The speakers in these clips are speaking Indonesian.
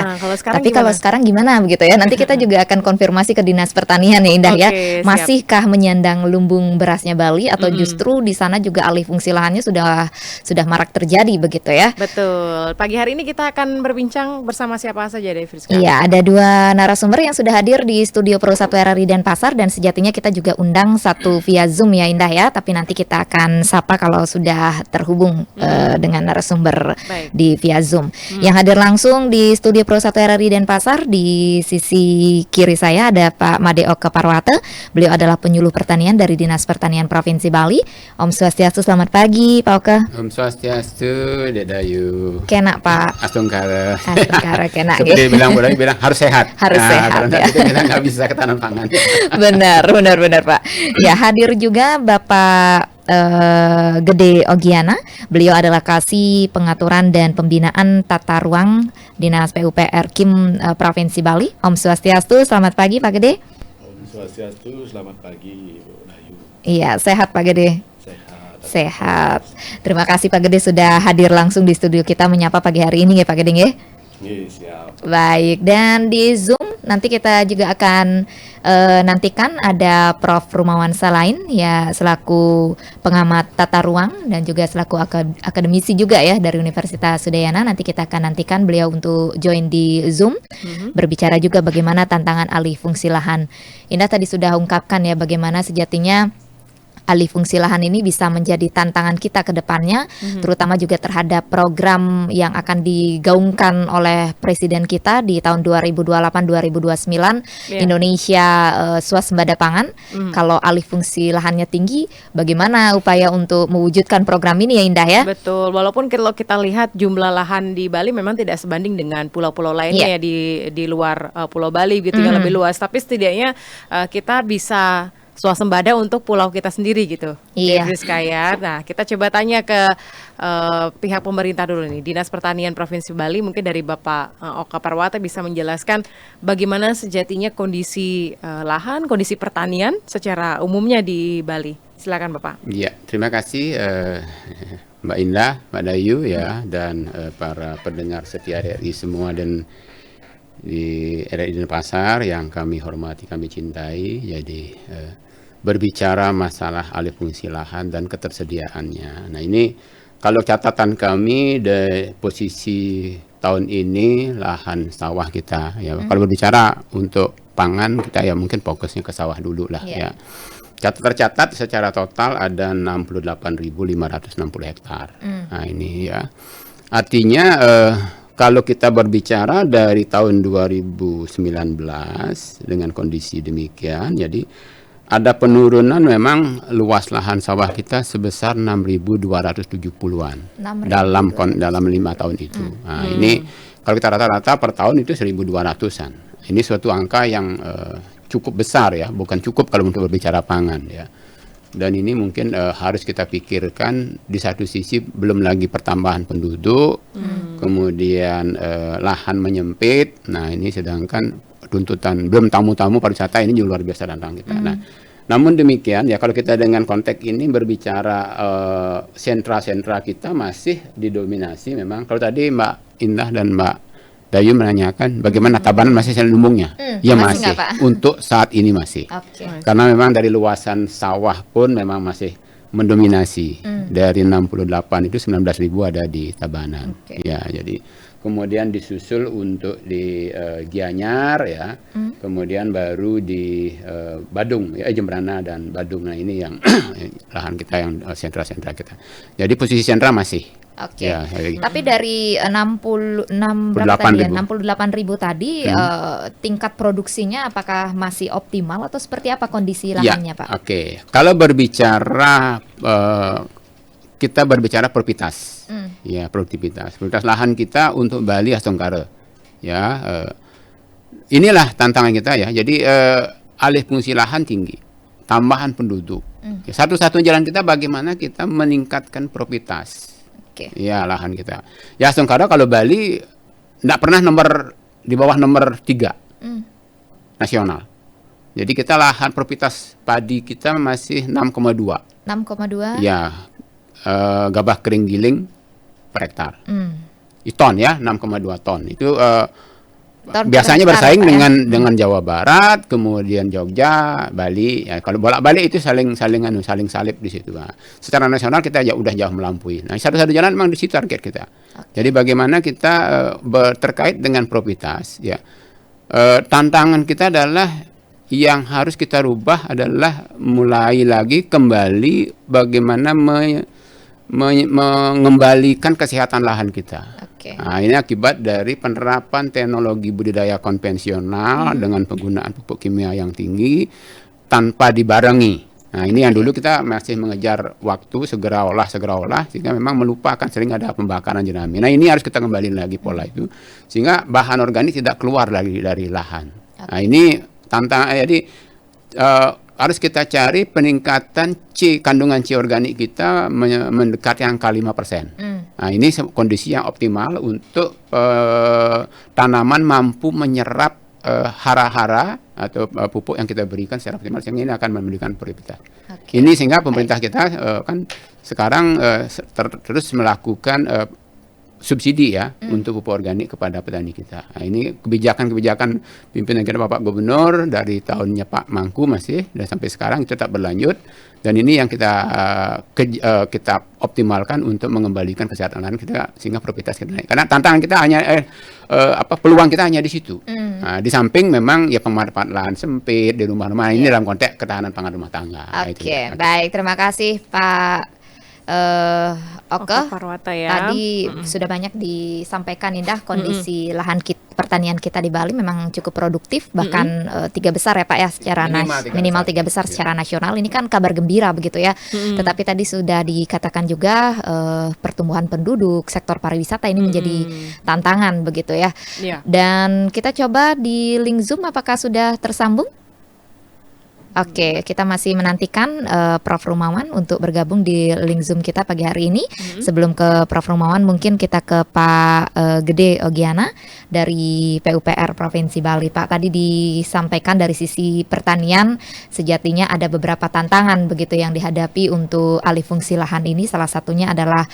Kalau sekarang Tapi kalau sekarang gimana begitu ya? Nanti kita juga akan konfirmasi ke Dinas Pertanian ya Indah ya. Oke, siap. Masihkah menyandang lumbung berasnya Bali atau justru di sana juga alih fungsi lahannya sudah marak terjadi begitu ya? Betul. Pagi hari ini kita akan berbincang bersama siapa saja, Friska? Iya, ada 2 narasumber yang sudah hadir di studio Pro 1 RRI Denpasar, dan sejatinya kita juga undang satu via Zoom ya Indah ya. Tapi nanti kita akan sapa kalau sudah terhubung dengan narasumber di via Zoom. Yang hadir langsung di studio Pro 1 RRI Denpasar, di sisi kiri saya ada Pak Made Oke Parwate. Beliau adalah penyuluh pertanian dari Dinas Pertanian Provinsi Bali. Om Swastiastu, selamat pagi Pak Oke. Om Swastiastu, Dedayu. Kena Pak. Astungkara. Astungkara kena. Seperti bilang harus sehat. Harus sehat ya. Kita nggak bisa ketahanan pangan. Benar Pak. Ya, hadir juga Bapak Gede Ogiana. Beliau adalah Kasih Pengaturan dan Pembinaan Tata Ruang Dinas PUPR Kim Provinsi Bali. Om Swastiastu, selamat pagi Pak Gede. Om Swastiastu, selamat pagi Bu Dayu. Iya, sehat Pak Gede. Sehat. Terima kasih Pak Gede sudah hadir langsung di studio kita menyapa pagi hari ini ya Pak Gede ya. Iya, siap. Baik, dan di Zoom nanti kita juga akan nantikan ada Prof. Rumawan Salain ya, selaku pengamat tata ruang dan juga selaku akademisi juga ya dari Universitas Udayana. Nanti kita akan nantikan beliau untuk join di Zoom, berbicara juga bagaimana tantangan alih fungsi lahan. Indah tadi sudah ungkapkan ya bagaimana sejatinya alih fungsi lahan ini bisa menjadi tantangan kita ke depannya, terutama juga terhadap program yang akan digaungkan oleh Presiden kita di tahun 2028-2029, Indonesia swasembada pangan. Kalau alih fungsi lahannya tinggi, bagaimana upaya untuk mewujudkan program ini ya Indah ya? Betul, walaupun kalau kita lihat jumlah lahan di Bali memang tidak sebanding dengan pulau-pulau lainnya ya di luar Pulau Bali gitu yang lebih luas, tapi setidaknya kita bisa swasembada untuk pulau kita sendiri gitu. Iya. Friska ya. Nah, kita coba tanya ke pihak pemerintah dulu nih. Dinas Pertanian Provinsi Bali, mungkin dari Bapak Oke Parwate bisa menjelaskan bagaimana sejatinya kondisi lahan, kondisi pertanian secara umumnya di Bali. Silakan Bapak. Iya, terima kasih Mbak Indah, Mbak Dayu ya, dan para pendengar setia RRI semua dan di RRI Denpasar yang kami hormati, kami cintai. Jadi berbicara masalah alih fungsi lahan dan ketersediaannya. Nah ini kalau catatan kami dari posisi tahun ini lahan sawah kita ya. Kalau berbicara untuk pangan kita ya mungkin fokusnya ke sawah dulu lah ya. Tercatat secara total ada 68.560 hektar. Nah ini ya. Artinya kalau kita berbicara dari tahun 2019 dengan kondisi demikian, jadi ada penurunan memang luas lahan sawah kita sebesar 6.270-an dalam 5 tahun itu. Nah, ini kalau kita rata-rata per tahun itu 1.200-an. Ini suatu angka yang cukup besar ya, bukan cukup kalau untuk berbicara pangan ya. Dan ini mungkin harus kita pikirkan di satu sisi belum lagi pertambahan penduduk, kemudian lahan menyempit. Nah ini sedangkan tuntutan belum tamu-tamu pariwisata ini juga luar biasa tantangan kita. Nah, namun demikian ya kalau kita dengan konteks ini berbicara sentra-sentra kita masih didominasi memang. Kalau tadi Mbak Indah dan Mbak Dayu menanyakan bagaimana Tabanan masih lumbungnya, ya masih untuk saat ini masih. Karena memang dari luasan sawah pun memang masih mendominasi. Dari 68 itu 19.000 ada di Tabanan. Ya, jadi kemudian disusul untuk di Gianyar ya, kemudian baru di Badung ya, Jembrana dan Badung. Nah ini yang lahan kita yang sentra-sentra kita. Jadi posisi sentra masih. Ya, gitu. Tapi dari 68.000 tadi tingkat produksinya apakah masih optimal atau seperti apa kondisi lahannya Pak? Kalau berbicara kita berbicara produktivitas. Ya, produktivitas lahan kita untuk Bali Astungkara. Ya, inilah tantangan kita ya. Jadi alih fungsi lahan tinggi, tambahan penduduk. Satu-satunya jalan kita bagaimana kita meningkatkan produktivitas. Ya lahan kita. Ya Astungkara kalau Bali tidak pernah di bawah nomor 3 nasional. Jadi kita lahan produktivitas padi kita masih 6,2. 6,2. Ya, gabah kering giling per hektar. Ton ya, 6,2 ton. Itu biasanya terbesar, bersaing Pak, ya? dengan Jawa Barat, kemudian Jogja, Bali. Ya, kalau bolak-balik itu saling salip di situ. Nah, secara nasional kita udah jauh melampaui. Nah, satu-satu jalan memang di situ target kita. Jadi bagaimana kita terkait dengan profitas, ya. Tantangan kita adalah yang harus kita rubah adalah mulai lagi kembali bagaimana mengembalikan kesehatan lahan kita. Oke. Nah, ini akibat dari penerapan teknologi budidaya konvensional dengan penggunaan pupuk kimia yang tinggi tanpa dibarengi. Nah, ini yang dulu kita masih mengejar waktu segera olah sehingga memang melupakan sering ada pembakaran jerami. Nah, ini harus kita kembali lagi pola itu sehingga bahan organik tidak keluar lagi dari lahan. Nah, ini tantangan. Jadi harus kita cari peningkatan kandungan C organik kita mendekati angka 5%. Nah, ini kondisi yang optimal untuk tanaman mampu menyerap hara-hara atau pupuk yang kita berikan secara optimal, sehingga ini akan memberikan prioritas. Ini sehingga pemerintah kita kan sekarang terus melakukan subsidi ya untuk pupuk organik kepada petani kita. Nah, ini kebijakan pimpinan kita Bapak Gubernur dari tahunnya Pak Mangku masih dan sampai sekarang itu tetap berlanjut, dan ini yang kita optimalkan untuk mengembalikan kesehatan lahan kita sehingga profitas kita naik. Karena tantangan kita hanya peluang kita hanya di situ. Nah, di samping memang ya pemanfaatan lahan sempit di rumah-rumah. Ini dalam konteks ketahanan pangan rumah tangga. Oke, baik, terima kasih Pak Oke, Parwata ya. tadi sudah banyak disampaikan Indah kondisi lahan pertanian kita di Bali memang cukup produktif, bahkan 3 besar ya Pak ya secara minimal 3 besar secara nasional. Ini kan kabar gembira begitu ya. Tetapi tadi sudah dikatakan juga pertumbuhan penduduk, sektor pariwisata ini menjadi tantangan begitu ya. Iya. Dan kita coba di link Zoom apakah sudah tersambung? Oke, kita masih menantikan Prof. Rumawan untuk bergabung di link Zoom kita pagi hari ini. Sebelum ke Prof. Rumawan, mungkin kita ke Pak Gede Ogiana dari PUPR Provinsi Bali. Pak, tadi disampaikan dari sisi pertanian, sejatinya ada beberapa tantangan begitu yang dihadapi untuk alih fungsi lahan ini. Salah satunya adalah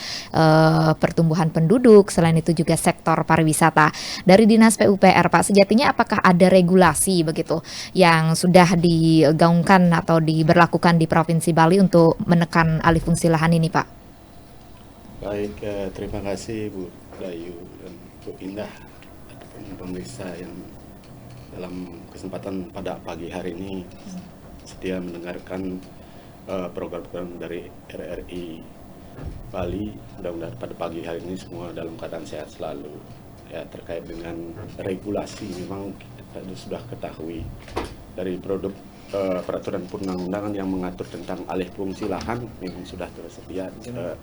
pertumbuhan penduduk, selain itu juga sektor pariwisata. Dari Dinas PUPR, Pak, sejatinya apakah ada regulasi begitu yang sudah digaungkan atau diberlakukan di Provinsi Bali untuk menekan alih fungsi lahan ini, Pak? Baik, terima kasih Bu Dayu dan Bu Indah ataupun pemirsa yang dalam kesempatan pada pagi hari ini setia mendengarkan program-program dari RRI Bali. Mudah-mudahan pada pagi hari ini semua dalam keadaan sehat selalu. Ya, terkait dengan regulasi memang kita sudah ketahui dari produk peraturan perundang-undangan yang mengatur tentang alih fungsi lahan memang sudah tersedia,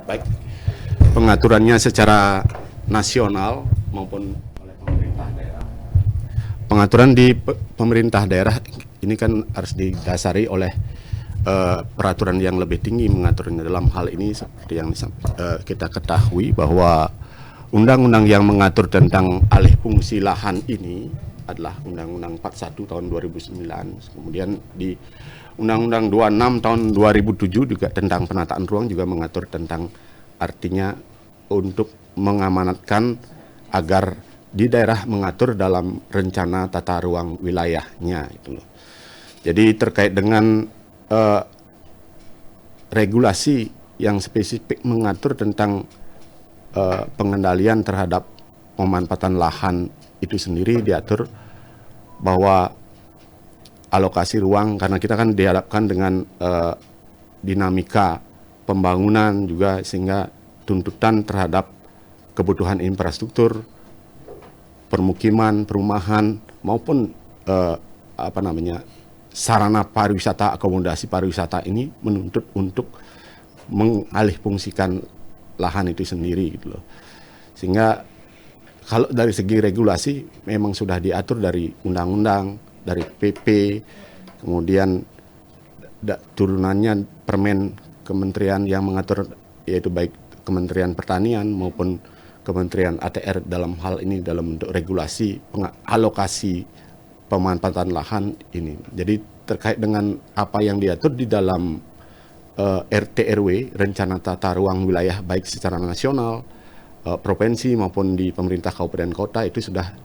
baik pengaturannya secara nasional maupun oleh pemerintah daerah. Pengaturan di pemerintah daerah ini kan harus didasari oleh peraturan yang lebih tinggi mengaturnya. Dalam hal ini seperti yang kita ketahui bahwa undang-undang yang mengatur tentang alih fungsi lahan ini adalah Undang-Undang 41 tahun 2009, kemudian di Undang-Undang 26 tahun 2007 juga tentang penataan ruang juga mengatur tentang, artinya untuk mengamanatkan agar di daerah mengatur dalam rencana tata ruang wilayahnya itu loh. Jadi terkait dengan regulasi yang spesifik mengatur tentang pengendalian terhadap pemanfaatan lahan itu sendiri diatur bahwa alokasi ruang, karena kita kan dihadapkan dengan dinamika pembangunan juga, sehingga tuntutan terhadap kebutuhan infrastruktur, permukiman, perumahan maupun sarana pariwisata, akomodasi pariwisata ini menuntut untuk mengalihfungsikan lahan itu sendiri gitu loh. Sehingga kalau dari segi regulasi memang sudah diatur dari undang-undang, dari PP, kemudian turunannya permen kementerian yang mengatur, yaitu baik Kementerian Pertanian maupun Kementerian ATR dalam hal ini dalam bentuk regulasi alokasi pemanfaatan lahan ini. Jadi terkait dengan apa yang diatur di dalam RT RW, rencana tata ruang wilayah baik secara nasional, provinsi maupun di pemerintah kabupaten kota, itu sudah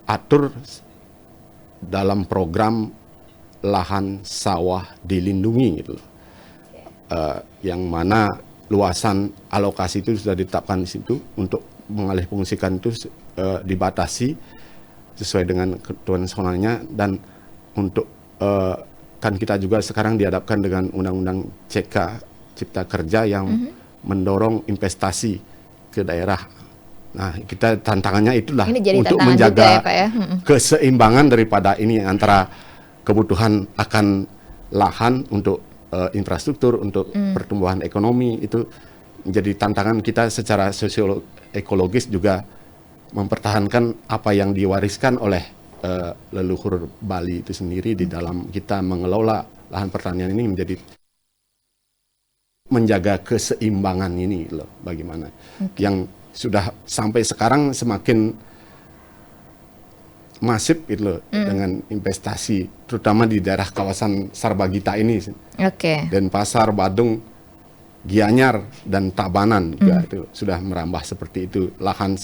atur dalam program lahan sawah dilindungi gitu loh. Yang mana luasan alokasi itu sudah ditetapkan di situ untuk mengalihfungsikan itu dibatasi sesuai dengan ketentuan nasionalnya, dan untuk kan kita juga sekarang dihadapkan dengan Undang-Undang CK Cipta Kerja yang mendorong investasi ke daerah. Nah, kita tantangannya itulah Ini jadi untuk tantangan menjaga juga ya, Pak ya. keseimbangan daripada ini antara kebutuhan akan lahan untuk infrastruktur, untuk pertumbuhan ekonomi, itu menjadi tantangan kita secara sosio-ekologis, juga mempertahankan apa yang diwariskan oleh leluhur Bali itu sendiri di dalam kita mengelola lahan pertanian ini, menjadi menjaga keseimbangan ini loh, bagaimana yang sudah sampai sekarang semakin masif gitu loh, dengan investasi terutama di daerah kawasan Sarbagita ini, Oke. Denpasar, Badung, Gianyar dan Tabanan juga itu sudah merambah seperti itu, lahan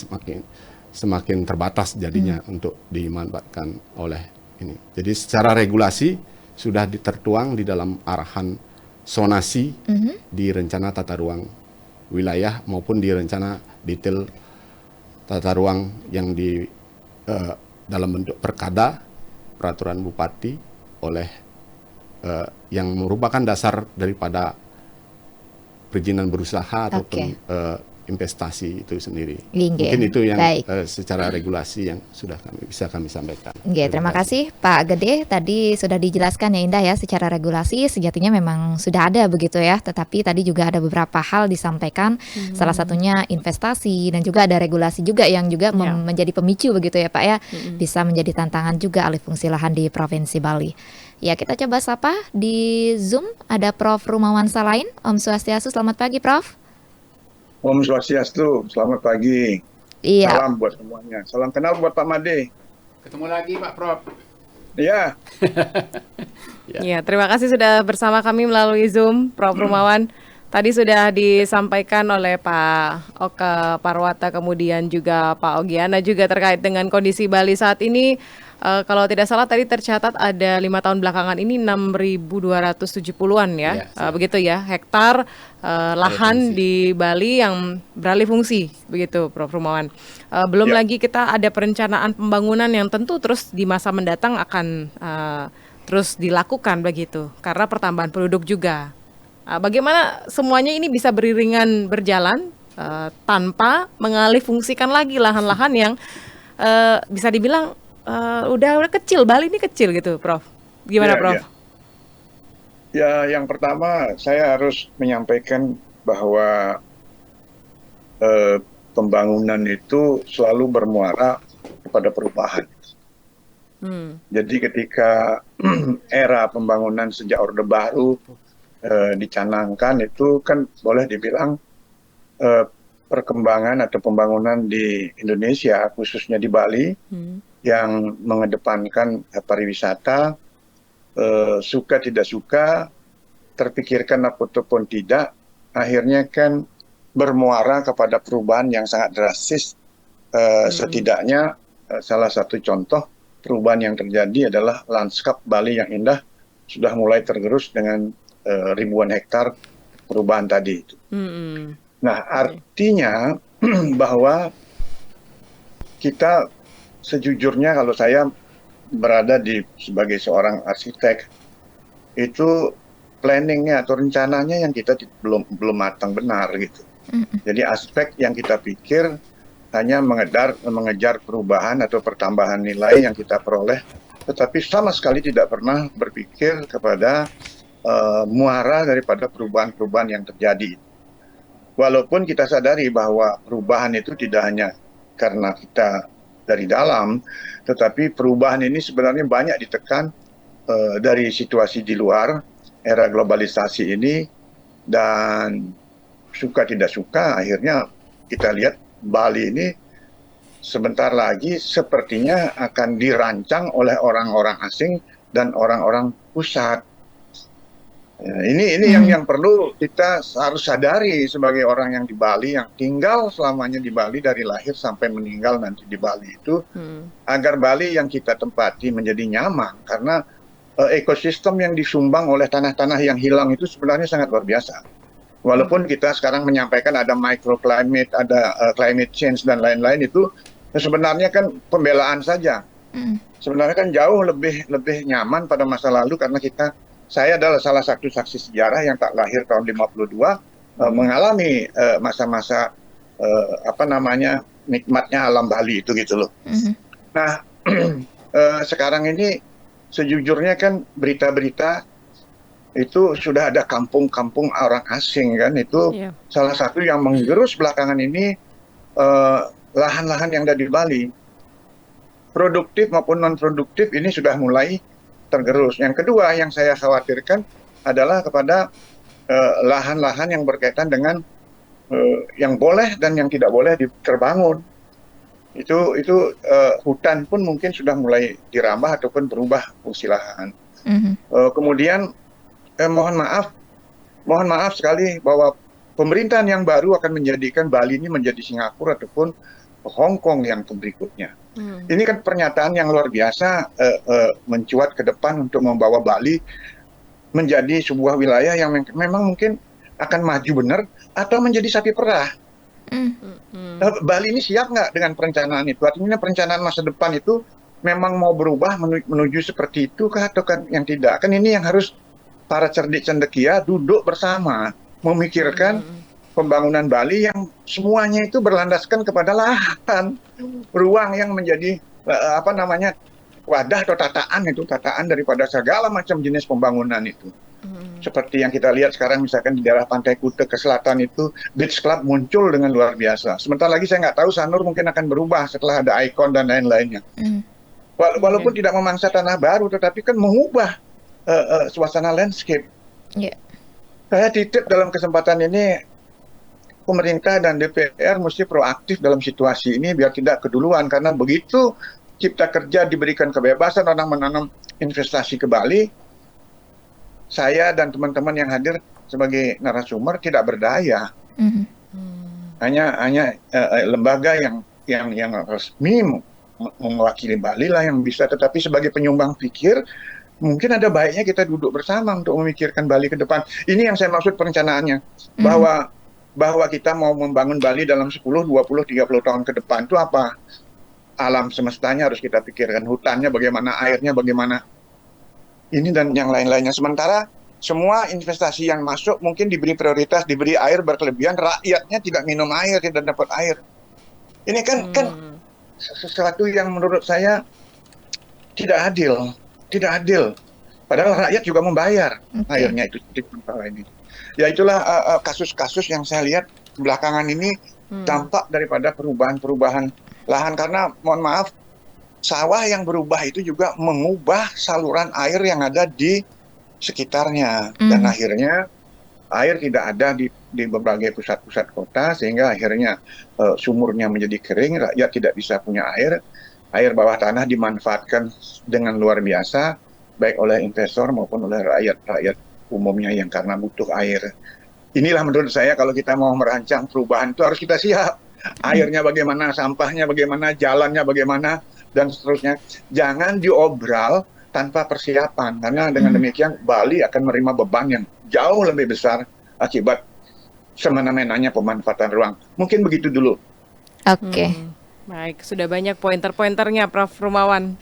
semakin terbatas jadinya untuk dimanfaatkan oleh ini. Jadi secara regulasi sudah tertuang di dalam arahan sonasi di rencana tata ruang wilayah maupun di rencana detail tata ruang yang di dalam bentuk perkada, peraturan bupati oleh yang merupakan dasar daripada perizinan berusaha ataupun investasi itu sendiri. Inge. Mungkin itu yang Baik. secara regulasi yang sudah bisa kami sampaikan. Oke, terima kasih Pak Gede. Tadi sudah dijelaskan ya Indah ya, secara regulasi sejatinya memang sudah ada begitu ya. Tetapi tadi juga ada beberapa hal disampaikan, salah satunya investasi dan juga ada regulasi juga yang juga menjadi pemicu begitu ya Pak ya. Bisa menjadi tantangan juga alih fungsi lahan di Provinsi Bali. Ya, kita coba sapa di Zoom ada Prof. Rumawan Salain. Om Swastiastu, selamat pagi Prof. Om Swastiastu, selamat pagi. Iya. Salam buat semuanya. Salam kenal buat Pak Made. Ketemu lagi Pak Prof. Ya, Ya, terima kasih sudah bersama kami melalui Zoom, Prof. Rumawan. Tadi sudah disampaikan oleh Pak Oka Parwata, kemudian juga Pak Ogiana juga terkait dengan kondisi Bali saat ini. Kalau tidak salah tadi tercatat ada 5 tahun belakangan ini 6.270-an ya, begitu ya, hektar lahan di Bali yang beralih fungsi, begitu Prof. Rumawan. Belum lagi kita ada perencanaan pembangunan yang tentu terus di masa mendatang akan terus dilakukan begitu, karena pertambahan penduduk juga. Bagaimana semuanya ini bisa beriringan berjalan tanpa mengalih fungsikan lagi lahan-lahan yang bisa dibilang udah kecil, Bali ini kecil gitu, Prof. Gimana, Prof? Ya, yang pertama saya harus menyampaikan bahwa pembangunan itu selalu bermuara kepada perubahan. Jadi ketika era pembangunan sejak Orde Baru dicanangkan, itu kan boleh dibilang perkembangan atau pembangunan di Indonesia, khususnya di Bali, yang mengedepankan pariwisata, suka tidak suka, terpikirkan ataupun tidak, akhirnya kan bermuara kepada perubahan yang sangat drastis. Setidaknya salah satu contoh perubahan yang terjadi adalah lanskap Bali yang indah sudah mulai tergerus dengan ribuan hektar perubahan tadi itu. Nah, artinya bahwa kita sejujurnya, kalau saya berada sebagai seorang arsitek, itu planningnya atau rencananya yang kita belum matang benar gitu. Jadi aspek yang kita pikir hanya mengejar perubahan atau pertambahan nilai yang kita peroleh, tetapi sama sekali tidak pernah berpikir kepada muara daripada perubahan-perubahan yang terjadi. Walaupun kita sadari bahwa perubahan itu tidak hanya karena kita dari dalam, tetapi perubahan ini sebenarnya banyak ditekan dari situasi di luar, era globalisasi ini, dan suka tidak suka akhirnya kita lihat Bali ini sebentar lagi sepertinya akan dirancang oleh orang-orang asing dan orang-orang pusat. Ya, ini yang perlu kita harus sadari sebagai orang yang di Bali, yang tinggal selamanya di Bali dari lahir sampai meninggal nanti di Bali itu, agar Bali yang kita tempati menjadi nyaman, karena ekosistem yang disumbang oleh tanah-tanah yang hilang itu sebenarnya sangat luar biasa. Walaupun kita sekarang menyampaikan ada microclimate, ada climate change dan lain-lain, itu sebenarnya kan pembelaan saja. Sebenarnya kan jauh lebih nyaman pada masa lalu, karena saya adalah salah satu saksi sejarah yang tak lahir tahun 52, mengalami masa-masa nikmatnya alam Bali itu gitu loh. Nah, sekarang ini sejujurnya kan berita-berita itu sudah ada kampung-kampung orang asing kan, itu salah satu yang menggerus belakangan ini lahan-lahan yang ada di Bali. Produktif maupun non-produktif ini sudah mulai tergerus. Yang kedua yang saya khawatirkan adalah kepada lahan-lahan yang berkaitan dengan yang boleh dan yang tidak boleh terbangun. Itu hutan pun mungkin sudah mulai dirambah ataupun berubah fungsi lahan. Kemudian mohon maaf sekali bahwa pemerintahan yang baru akan menjadikan Bali ini menjadi Singapura ataupun Hong Kong yang berikutnya. Ini kan pernyataan yang luar biasa mencuat ke depan untuk membawa Bali menjadi sebuah wilayah yang memang mungkin akan maju benar atau menjadi sapi perah. Bali ini siap nggak dengan perencanaan itu? Artinya perencanaan masa depan itu memang mau berubah menuju seperti itu kah atau kan yang tidak? Kan ini yang harus para cerdik cendekia duduk bersama memikirkan pembangunan Bali yang semuanya itu berlandaskan kepada lahan, ruang yang menjadi wadah atau tataan daripada segala macam jenis pembangunan itu. Seperti yang kita lihat sekarang misalkan di daerah Pantai Kuta ke selatan itu beach club muncul dengan luar biasa. Sebentar lagi saya nggak tahu Sanur mungkin akan berubah setelah ada ikon dan lain-lainnya. Walaupun tidak memangsa tanah baru, tetapi kan mengubah suasana landscape. Saya titip dalam kesempatan ini pemerintah dan DPR mesti proaktif dalam situasi ini biar tidak keduluan, karena begitu Cipta Kerja diberikan kebebasan orang menanam investasi ke Bali, saya dan teman-teman yang hadir sebagai narasumber tidak berdaya. Hanya lembaga yang resmi mewakili Bali lah yang bisa, tetapi sebagai penyumbang pikir mungkin ada baiknya kita duduk bersama untuk memikirkan Bali ke depan. Ini yang saya maksud perencanaannya, bahwa kita mau membangun Bali dalam 10, 20, 30 tahun ke depan itu apa? Alam semestanya harus kita pikirkan, hutannya bagaimana, airnya bagaimana, ini dan yang lain-lainnya. Sementara semua investasi yang masuk mungkin diberi prioritas, diberi air berkelebihan, rakyatnya tidak minum air, tidak dapat air. Ini kan sesuatu yang menurut saya tidak adil. Padahal rakyat juga membayar airnya itu di tempat ini. Ya itulah kasus-kasus yang saya lihat belakangan ini dampak daripada perubahan-perubahan lahan, karena mohon maaf sawah yang berubah itu juga mengubah saluran air yang ada di sekitarnya, dan akhirnya air tidak ada di berbagai pusat-pusat kota, sehingga akhirnya sumurnya menjadi kering, rakyat tidak bisa punya air bawah tanah dimanfaatkan dengan luar biasa baik oleh investor maupun oleh rakyat umumnya yang karena butuh air. Inilah menurut saya kalau kita mau merancang perubahan itu harus kita siap. Airnya bagaimana, sampahnya bagaimana, jalannya bagaimana, dan seterusnya. Jangan diobral tanpa persiapan, karena dengan demikian Bali akan menerima beban yang jauh lebih besar akibat semena-menanya pemanfaatan ruang. Mungkin begitu dulu. Oke. Baik, sudah banyak pointer-pointernya Prof. Rumawan,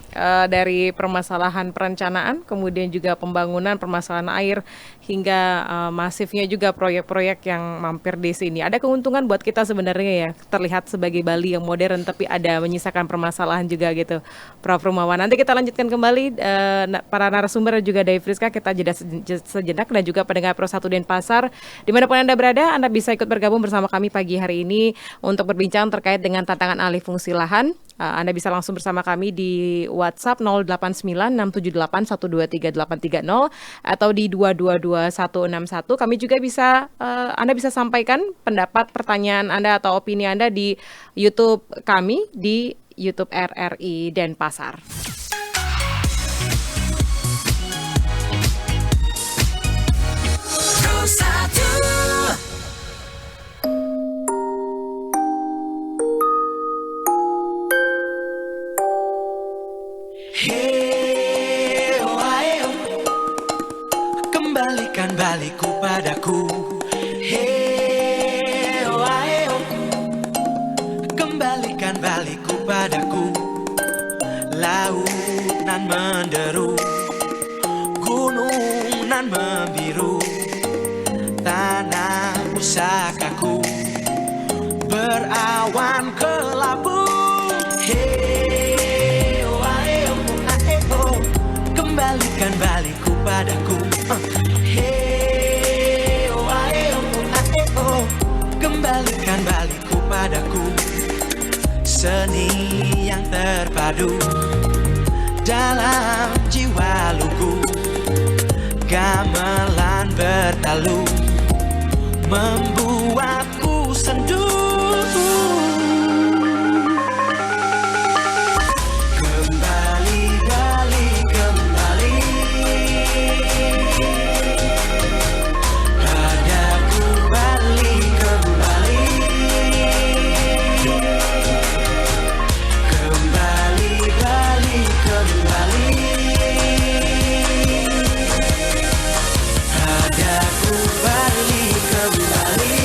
dari permasalahan perencanaan, kemudian juga pembangunan, permasalahan air, hingga masifnya juga proyek-proyek yang mampir di sini. Ada keuntungan buat kita sebenarnya ya, terlihat sebagai Bali yang modern, tapi ada menyisakan permasalahan juga gitu, Prof. Rumawan. Nanti kita lanjutkan kembali para narasumber dan juga Dai Friska, kita jeda sejenak, dan juga pendengar Pro 1 Denpasar. Dimanapun Anda berada, Anda bisa ikut bergabung bersama kami pagi hari ini untuk berbincang terkait dengan tantangan alih fungsi lahan. Anda bisa langsung bersama kami di WhatsApp 089678123830 atau di 222161. Kami juga bisa, Anda bisa sampaikan pendapat, pertanyaan Anda atau opini Anda di YouTube kami, di YouTube RRI Denpasar. Hey, oh, ayo, kembalikan baliku padaku. Hey, oh, ayo, kembalikan baliku padaku. Laut nan menderu, gunung nan membiru, tanah pusakaku berawan kelabu. Hey, oh, ayo, kembalikan baliku padaku. Hey, oh, ayo, kembalikan baliku padaku. Seni yang terpadu dalam jiwa lugu, gamelan bertalu membuatku sendu. Kembali, balik, kembali padaku, balik, kembali. Kembali, balik, kembali padaku, balik, kembali.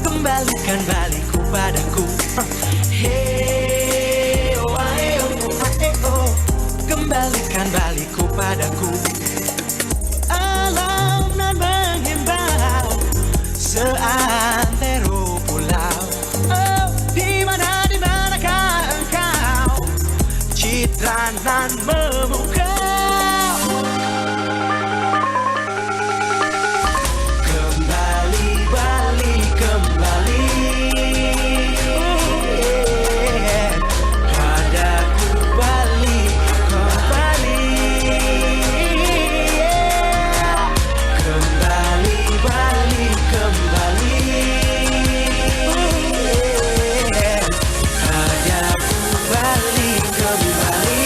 Kembalikan baliku padaku. Hey, oh, ayo, kembalikan baliku padaku. Alam nan menghimbau seantero pulau. Oh, di manakah engkau? Citra nan memukau. Kembali, balik, kembali padaku, balik, kembali. Kembali, balik, kembali padaku, balik, kembali.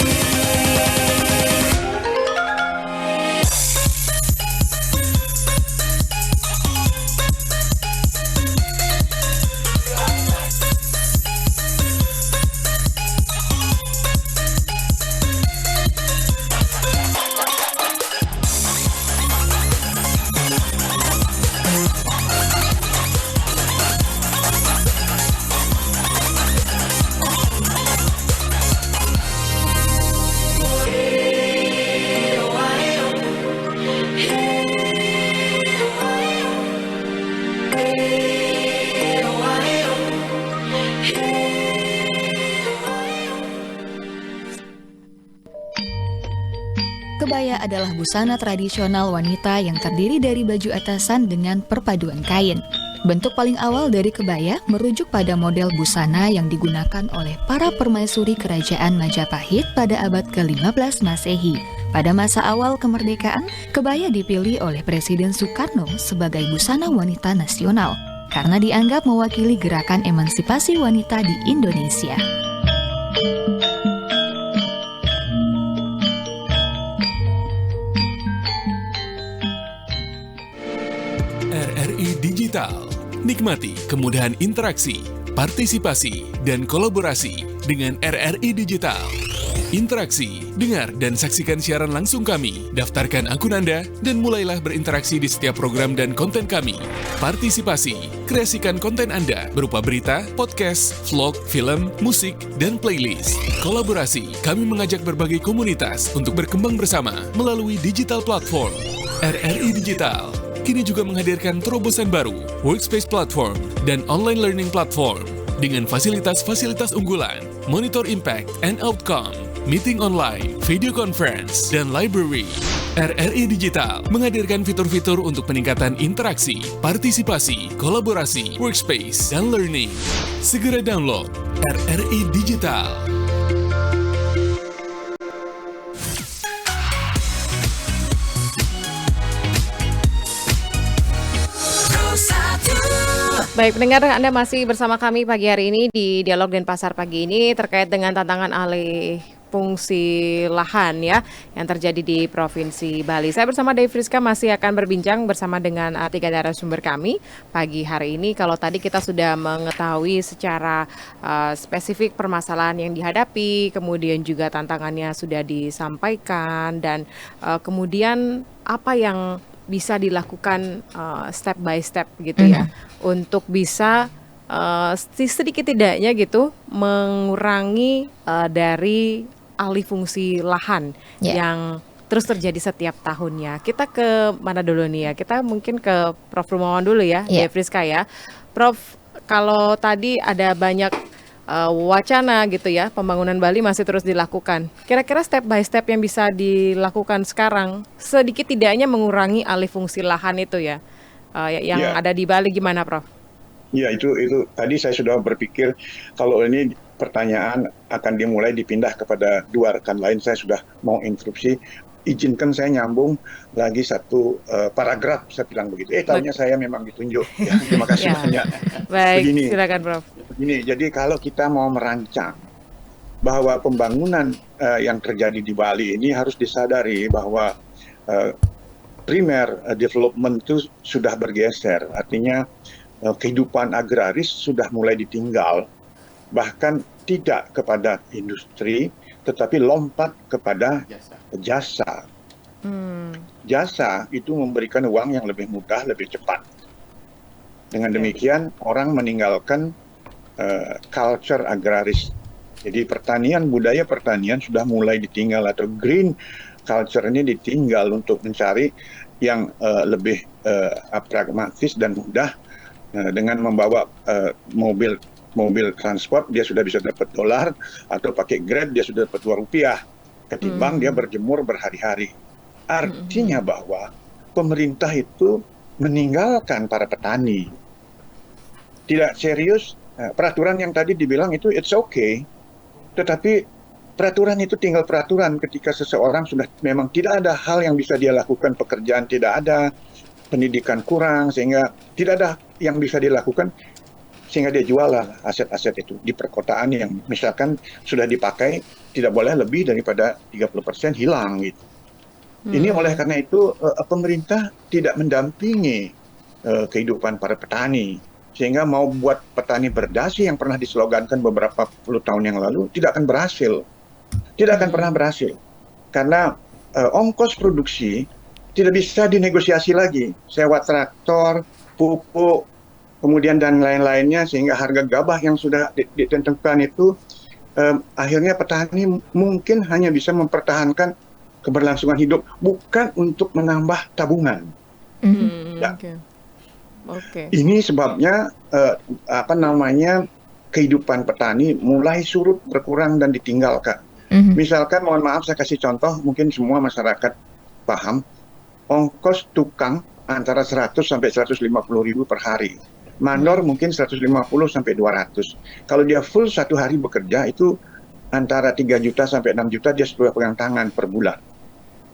Kebaya adalah busana tradisional wanita yang terdiri dari baju atasan dengan perpaduan kain. Bentuk paling awal dari kebaya merujuk pada model busana yang digunakan oleh para permaisuri kerajaan Majapahit pada abad ke-15 Masehi. Pada masa awal kemerdekaan, kebaya dipilih oleh Presiden Soekarno sebagai busana wanita nasional karena dianggap mewakili gerakan emansipasi wanita di Indonesia. RRI Digital. Nikmati kemudahan interaksi, partisipasi, dan kolaborasi dengan RRI Digital. Interaksi, dengar dan saksikan siaran langsung kami, daftarkan akun Anda, dan mulailah berinteraksi di setiap program dan konten kami. Partisipasi, kreasikan konten Anda berupa berita, podcast, vlog, film, musik, dan playlist. Kolaborasi, kami mengajak berbagai komunitas untuk berkembang bersama melalui digital platform. RRI Digital kini juga menghadirkan terobosan baru, workspace platform, dan online learning platform dengan fasilitas-fasilitas unggulan, monitor impact and outcome, meeting online, video conference, dan library. RRI Digital menghadirkan fitur-fitur untuk peningkatan interaksi, partisipasi, kolaborasi, workspace, dan learning. Segera download RRI Digital. Baik, pendengar, Anda masih bersama kami pagi hari ini di Dialog Denpasar pagi ini terkait dengan tantangan alih fungsi lahan ya yang terjadi di Provinsi Bali. Saya bersama Devi Friska masih akan berbincang bersama dengan tiga narasumber kami pagi hari ini. Kalau tadi kita sudah mengetahui secara spesifik permasalahan yang dihadapi, kemudian juga tantangannya sudah disampaikan, dan kemudian apa yang bisa dilakukan step by step gitu ya untuk bisa sedikit tidaknya gitu mengurangi dari alih fungsi lahan yang terus terjadi setiap tahunnya. Kita ke mana dulu nih ya? Kita mungkin ke Prof. Rumawan dulu ya, Friska ya. Prof, kalau tadi ada banyak wacana gitu ya, pembangunan Bali masih terus dilakukan. Kira-kira step by step yang bisa dilakukan sekarang sedikit tidaknya mengurangi alih fungsi lahan itu ya, yang ada di Bali gimana, Prof? Ya, itu tadi saya sudah berpikir kalau ini pertanyaan akan dimulai dipindah kepada dua rekan lain. Saya sudah mau interupsi. Izinkan saya nyambung lagi satu paragraf, saya bilang begitu. Tahunya saya memang ditunjuk. Ya, terima kasih banyak. Baik, begini, silakan Prof. Begini, jadi kalau kita mau merancang bahwa pembangunan yang terjadi di Bali ini harus disadari bahwa primer development itu sudah bergeser. Artinya kehidupan agraris sudah mulai ditinggal, bahkan tidak kepada industri, tetapi lompat kepada jasa. Jasa itu memberikan uang yang lebih mudah, lebih cepat. Dengan demikian, orang meninggalkan culture agraris. Jadi budaya pertanian sudah mulai ditinggal, atau green culture ini ditinggal untuk mencari yang lebih pragmatis dan mudah. Dengan membawa mobil transport, dia sudah bisa dapat dolar, atau pakai Grab dia sudah dapat Rp2, ketimbang dia berjemur berhari-hari. Artinya bahwa pemerintah itu meninggalkan para petani. Tidak serius. Peraturan yang tadi dibilang itu it's okay, tetapi peraturan itu tinggal peraturan ketika seseorang sudah memang tidak ada hal yang bisa dia lakukan, pekerjaan tidak ada, pendidikan kurang, sehingga tidak ada yang bisa dilakukan, sehingga dia jual aset-aset itu di perkotaan yang misalkan sudah dipakai tidak boleh lebih daripada 30% hilang gitu. Ini oleh karena itu pemerintah tidak mendampingi kehidupan para petani, sehingga mau buat petani berdasi yang pernah dislogankan beberapa puluh tahun yang lalu tidak akan berhasil, tidak akan pernah berhasil, karena ongkos produksi tidak bisa dinegosiasi lagi, sewa traktor, pupuk, kemudian dan lain-lainnya, sehingga harga gabah yang sudah ditentukan itu akhirnya petani mungkin hanya bisa mempertahankan keberlangsungan hidup, bukan untuk menambah tabungan. Ini sebabnya kehidupan petani mulai surut, berkurang dan ditinggalkan. Misalkan, mohon maaf saya kasih contoh, mungkin semua masyarakat paham, ongkos tukang antara 100 sampai 150 ribu per hari. Mandor mungkin 150 sampai 200. Kalau dia full satu hari bekerja, itu antara 3 juta sampai 6 juta dia sudah pegang tangan per bulan.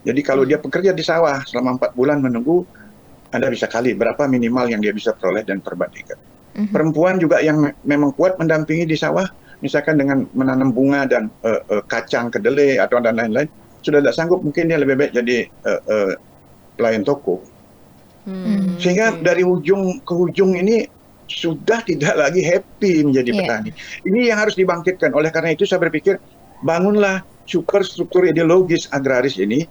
Jadi kalau dia bekerja di sawah selama 4 bulan menunggu, Anda bisa kali berapa minimal yang dia bisa peroleh dan perbandingkan. Perempuan juga yang memang kuat mendampingi di sawah, misalkan dengan menanam bunga dan kacang kedelai atau dan lain-lain, sudah tidak sanggup, mungkin dia lebih baik jadi pelayan toko. Sehingga dari ujung ke ujung ini sudah tidak lagi happy menjadi petani. Ini yang harus dibangkitkan. Oleh karena itu saya berpikir, bangunlah superstruktur ideologis agraris ini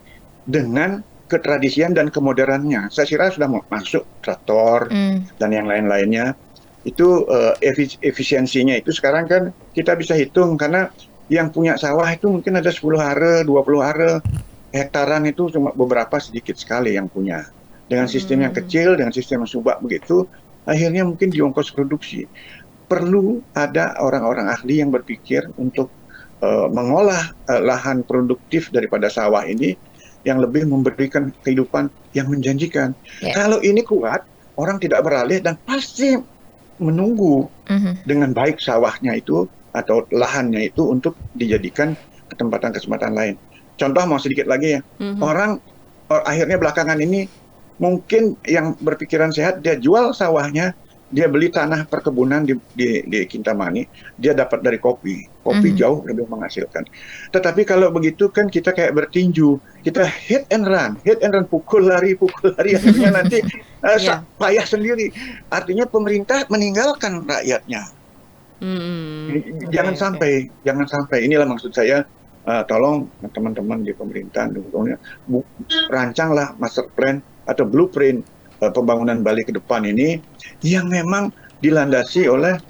dengan ketradisian dan kemodernannya. Saya kira sudah masuk traktor dan yang lain-lainnya. Itu efisiensinya itu sekarang kan kita bisa hitung, karena yang punya sawah itu mungkin ada 10 are, 20 are, hektaran itu cuma beberapa sedikit sekali yang punya. Dengan sistem yang kecil, dengan sistem yang subak begitu, akhirnya mungkin di ongkos produksi. Perlu ada orang-orang ahli yang berpikir untuk mengolah lahan produktif daripada sawah ini yang lebih memberikan kehidupan yang menjanjikan. Ya. Kalau ini kuat, orang tidak beralih dan pasti menunggu dengan baik sawahnya itu atau lahannya itu untuk dijadikan kesempatan-kesempatan lain. Contoh mau sedikit lagi ya, orang akhirnya belakangan ini mungkin yang berpikiran sehat dia jual sawahnya, dia beli tanah perkebunan di Kintamani, dia dapat dari kopi jauh lebih menghasilkan. Tetapi kalau begitu kan kita kayak bertinju, kita hit and run, pukul lari, akhirnya nanti payah sendiri. Artinya pemerintah meninggalkan rakyatnya. Jangan sampai. Inilah maksud saya. Tolong teman-teman di pemerintahan, rancanglah master plan atau blueprint pembangunan Bali ke depan ini yang memang dilandasi oleh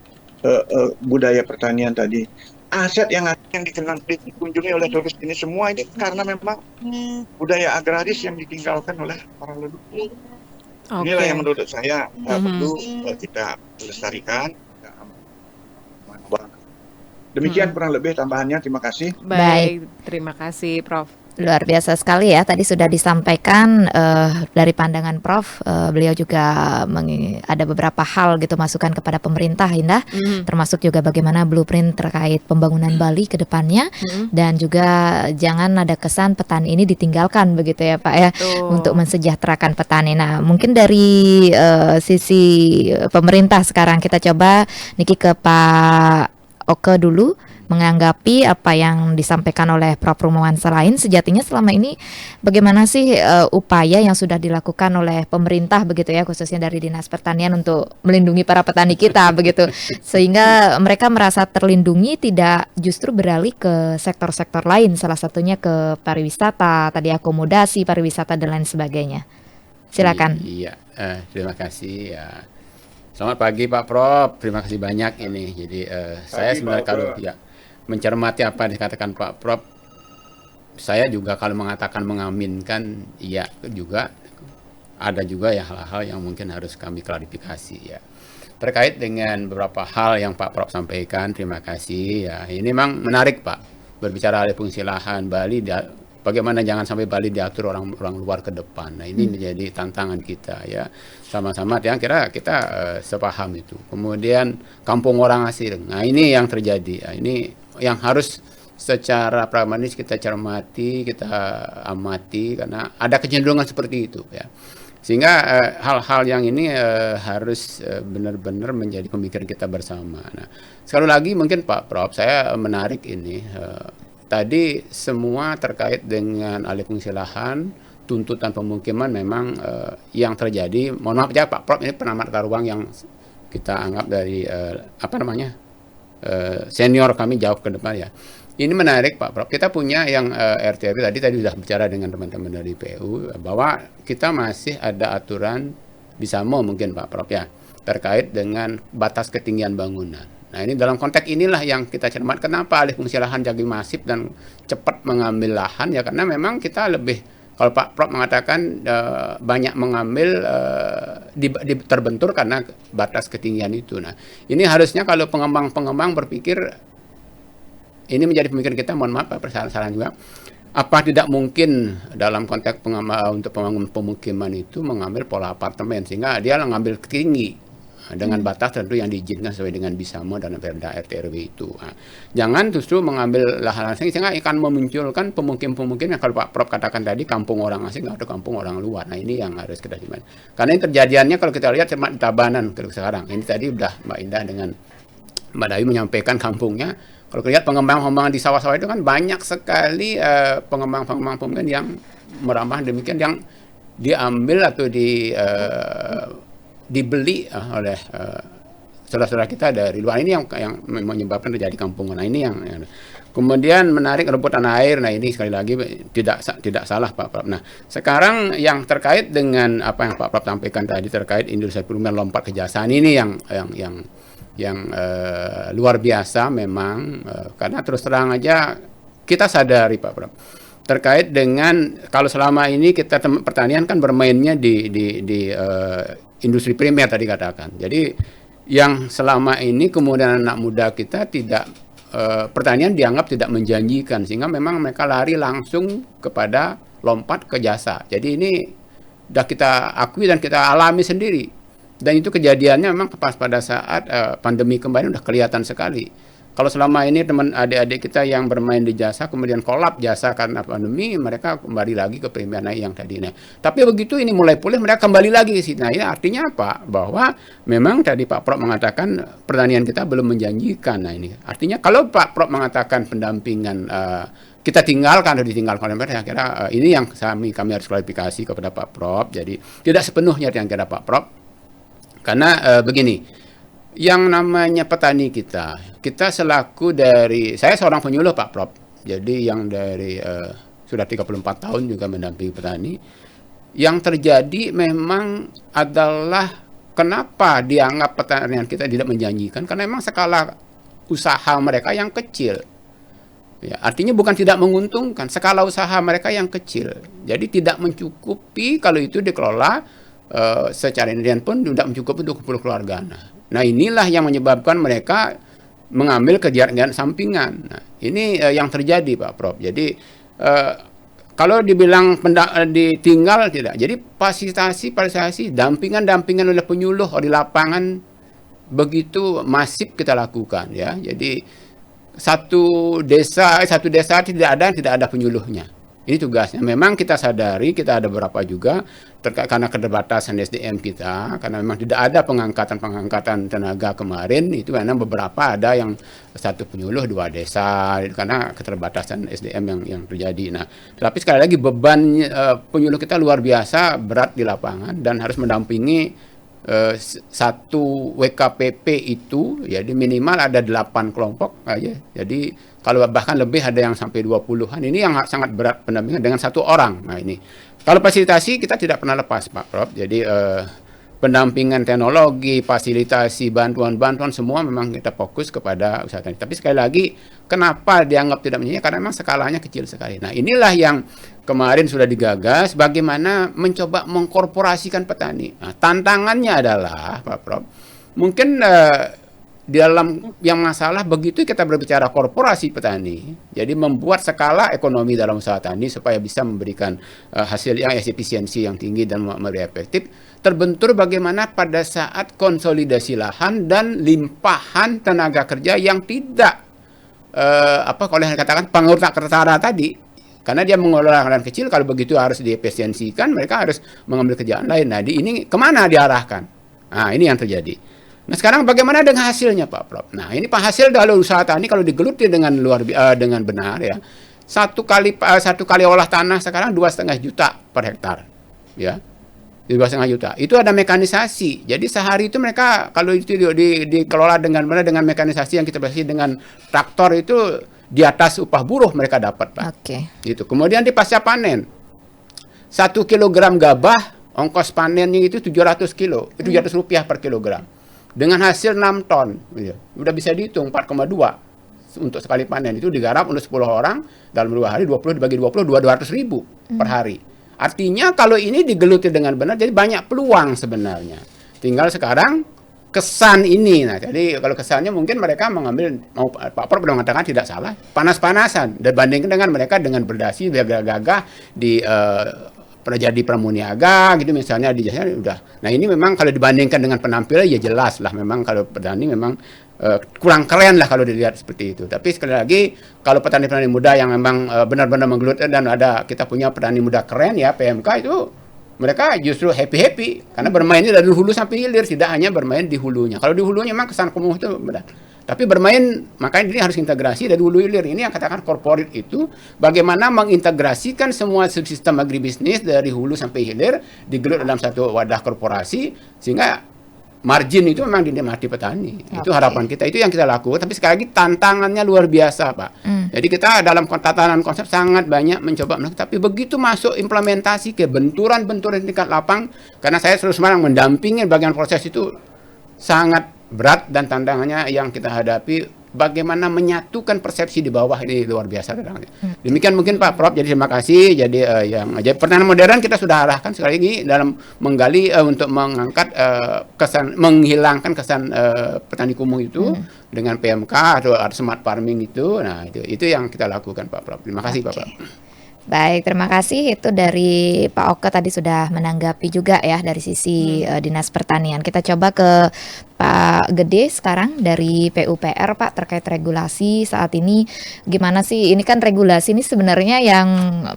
budaya pertanian tadi. Aset yang dikunjungi oleh turis ini semua ini karena memang budaya agraris yang ditinggalkan oleh para leluhur. Inilah yang menurut saya perlu kita lestarikan. Demikian kurang lebih tambahannya. Terima kasih. Baik, terima kasih Prof. Luar biasa sekali ya, tadi sudah disampaikan dari pandangan Prof, beliau juga ada beberapa hal gitu masukan kepada pemerintah Indah, termasuk juga bagaimana blueprint terkait pembangunan Bali ke depannya, dan juga jangan ada kesan petani ini ditinggalkan begitu ya Pak ya, untuk mensejahterakan petani. Nah mungkin dari sisi pemerintah sekarang kita coba Niki ke Pak Oke dulu, menanggapi apa yang disampaikan oleh Prof. Rumawan Salahin. Sejatinya selama ini bagaimana sih upaya yang sudah dilakukan oleh pemerintah begitu ya, khususnya dari Dinas Pertanian untuk melindungi para petani kita begitu, sehingga mereka merasa terlindungi, tidak justru beralih ke sektor-sektor lain, salah satunya ke pariwisata, tadi akomodasi pariwisata dan lain sebagainya. Silakan. Iya, terima kasih ya. Selamat pagi Pak Prof, terima kasih banyak ini. Jadi saya sebenarnya kalau ya mencermati apa yang dikatakan Pak Prof, saya juga kalau mengatakan mengaminkan, iya juga ada juga ya hal-hal yang mungkin harus kami klarifikasi ya. Terkait dengan beberapa hal yang Pak Prof sampaikan, terima kasih ya. Ini memang menarik Pak, berbicara alih fungsi lahan Bali. Bagaimana jangan sampai Bali diatur orang luar ke depan. Nah ini menjadi tantangan kita ya. Sama-sama yang kira kita sepaham itu. Kemudian kampung orang asing. Nah ini yang terjadi. Nah, ini yang harus secara pragmatis kita cermati, kita amati, karena ada kecenderungan seperti itu ya. Sehingga hal-hal yang ini harus benar-benar menjadi pemikiran kita bersama. Nah sekali lagi mungkin Pak Prof, saya menarik ini. Tadi semua terkait dengan alih fungsi lahan, tuntutan pemukiman memang yang terjadi. Mohon maaf ya Pak Prof, ini pengamat tata ruang yang kita anggap dari senior kami jauh ke depan ya. Ini menarik Pak Prof. Kita punya yang RTRW tadi sudah bicara dengan teman-teman dari PU bahwa kita masih ada aturan BISAMO mungkin Pak Prof ya, terkait dengan batas ketinggian bangunan. Nah ini dalam konteks inilah yang kita cermat, kenapa alih fungsi lahan jadi masif dan cepat mengambil lahan ya, karena memang kita lebih, kalau Pak Prof mengatakan banyak mengambil terbentur karena batas ketinggian itu. Nah ini harusnya kalau pengembang-pengembang berpikir, ini menjadi pemikiran kita, mohon maaf Pak, saran juga, apa tidak mungkin dalam konteks untuk pembangunan pemukiman itu mengambil pola apartemen, sehingga dia mengambil tinggi dengan batas tentu yang diizinkan sesuai dengan BISAMO dan Perda RT/RW itu. Nah, jangan justru mengambil lahan asing sehingga akan memunculkan pemukim-pemukim yang kalau Pak Prof katakan tadi kampung orang asing atau kampung orang luar. Nah ini yang harus kita simak. Karena ini terjadiannya kalau kita lihat cuma di Tabanan sekarang. Ini tadi udah Mbak Indah dengan Mbak Dayu menyampaikan kampungnya. Kalau kita lihat pengembang-pengembangan di sawah-sawah itu kan banyak sekali pengembang-pengembang yang merambah demikian, yang diambil atau dibeli oleh saudara-saudara kita dari luar. Ini yang menyebabkan terjadi kampungan. Nah ini yang kemudian menarik rebut tanah air. Nah ini sekali lagi tidak salah Pak Prof. Nah sekarang yang terkait dengan apa yang Pak Prof sampaikan tadi terkait industri perumahan lompat kejahatan ini yang luar biasa memang, karena terus terang aja kita sadari Pak Prof, terkait dengan kalau selama ini kita pertanian kan bermainnya di industri primer tadi katakan. Jadi yang selama ini kemudian anak muda kita tidak pertanian dianggap tidak menjanjikan, sehingga memang mereka lari langsung kepada lompat ke jasa. Jadi ini udah kita akui dan kita alami sendiri. Dan itu kejadiannya memang pas pada saat pandemi kemarin udah kelihatan sekali. Kalau selama ini teman adik-adik kita yang bermain di jasa kemudian kolap jasa karena pandemi, mereka kembali lagi ke premium naik yang tadi. Nah, tapi begitu ini mulai pulih, mereka kembali lagi ke situ. Nah, ini artinya apa? Bahwa memang tadi Pak Prof mengatakan pertanian kita belum menjanjikan. Nah, ini artinya kalau Pak Prof mengatakan pendampingan kita tinggalkan atau ditinggalkan oleh mereka, kira ini yang kami harus klarifikasi kepada Pak Prof. Jadi tidak sepenuhnya yang kira Pak Prof. Karena begini, yang namanya petani kita selaku dari, saya seorang penyuluh Pak Prof. Jadi yang dari sudah 34 tahun juga mendampingi petani. Yang terjadi memang adalah kenapa dianggap pertanian kita tidak menjanjikan, karena memang skala usaha mereka yang kecil. Ya, artinya bukan tidak menguntungkan, skala usaha mereka yang kecil. Jadi tidak mencukupi kalau itu dikelola secara independen pun tidak mencukupi untuk keluarga. Nah, inilah yang menyebabkan mereka mengambil kegiatan sampingan. Nah, ini yang terjadi Pak Prof. Jadi kalau dibilang ditinggal tidak. Jadi fasilitasi, dampingan oleh penyuluh di lapangan begitu masif kita lakukan ya. Jadi satu desa tidak ada penyuluhnya. Ini tugasnya. Memang kita sadari kita ada beberapa juga karena keterbatasan SDM kita, karena memang tidak ada pengangkatan tenaga kemarin, itu karena beberapa ada yang satu penyuluh 2 desa karena keterbatasan SDM yang terjadi. Nah, tapi sekali lagi beban penyuluh kita luar biasa berat di lapangan dan harus mendampingi satu WKPP itu, jadi minimal ada 8 kelompok aja. Jadi kalau bahkan lebih ada yang sampai 20-an. Ini yang sangat berat pendampingan dengan satu orang. Nah ini. Kalau fasilitasi kita tidak pernah lepas Pak Prof. Jadi pendampingan teknologi, fasilitasi, bantuan-bantuan semua memang kita fokus kepada usaha tani. Tapi sekali lagi, kenapa dianggap tidak menjanjikan? Karena memang skalanya kecil sekali. Nah inilah yang kemarin sudah digagas, bagaimana mencoba mengkorporasikan petani. Nah, tantangannya adalah Pak Prof, mungkin di dalam yang masalah begitu kita berbicara korporasi petani, jadi membuat skala ekonomi dalam usaha tani supaya bisa memberikan hasil yang efisiensi yang tinggi dan lebih efektif, terbentur bagaimana pada saat konsolidasi lahan dan limpahan tenaga kerja yang tidak kalau yang dikatakan pengurus tak ketara tadi, karena dia mengelola lahan kecil, kalau begitu harus diefisiensikan, mereka harus mengambil kerjaan lain. Nah, ini kemana diarahkan? Nah, ini yang terjadi. Nah, sekarang bagaimana dengan hasilnya Pak Prof? Nah, ini Pak hasil dari usaha tani kalau digeluti dengan dengan benar ya. Satu kali olah tanah sekarang 2,5 juta per hektar. Ya. 2,5 juta. Itu ada mekanisasi. Jadi sehari itu mereka kalau itu dikelola dengan benar dengan mekanisasi yang kita bahas dengan traktor itu di atas upah buruh mereka dapat, Pak. Oke. Gitu. Kemudian di pasca panen 1 kilogram gabah ongkos panennya itu 700 kilo, 700 rupiah per kilogram. Dengan hasil 6 ton, gitu. Udah bisa dihitung 4,2 untuk sekali panen itu digarap untuk 10 orang dalam 2 hari 20 dibagi 20 200.000 per hari. Artinya kalau ini digeluti dengan benar jadi banyak peluang sebenarnya. Tinggal sekarang kesan ini. Nah, jadi kalau kesannya mungkin mereka mengambil Pak Prof sudah mengatakan tidak salah, panas-panasan dibandingkan dengan mereka dengan berdasi gagah-gagah di jadi pramuniaga gitu misalnya di jasa udah. Nah ini memang kalau dibandingkan dengan penampilan ya jelas lah memang kalau petani memang kurang keren lah kalau dilihat seperti itu. Tapi sekali lagi kalau petani-petani muda yang memang benar-benar menggelut dan ada kita punya petani muda keren ya PMK itu mereka justru happy karena bermainnya dari hulu sampai hilir, tidak hanya bermain di hulunya. Kalau di hulunya memang kesan kumuh itu benar. Tapi bermain, makanya ini harus integrasi dari hulu hilir. Ini yang katakan corporate itu bagaimana mengintegrasikan semua sistem agribisnis dari hulu sampai hilir digelut dalam satu wadah korporasi sehingga margin itu memang dinikmati petani. Itu harapan kita, itu yang kita lakukan. Tapi sekali lagi tantangannya luar biasa, Pak. Jadi kita dalam tatanan konsep sangat banyak mencoba, tapi begitu masuk implementasi ke benturan-benturan tingkat lapang, karena saya terus terang mendampingi bagian proses itu sangat berat dan tantangannya yang kita hadapi bagaimana menyatukan persepsi di bawah ini luar biasa kadang. Demikian mungkin Pak Prof. Jadi terima kasih. Jadi jadi pertanian modern kita sudah arahkan sekali lagi dalam menggali untuk mengangkat kesan, menghilangkan kesan petani kumuh itu dengan PMK atau smart farming itu. Nah itu yang kita lakukan Pak Prof. Terima kasih Pak Prof. Baik, terima kasih. Itu dari Pak Oke tadi sudah menanggapi juga ya dari sisi Dinas Pertanian. Kita coba ke Pak Gede sekarang dari PUPR Pak, terkait regulasi saat ini gimana sih? Ini kan regulasi ini sebenarnya yang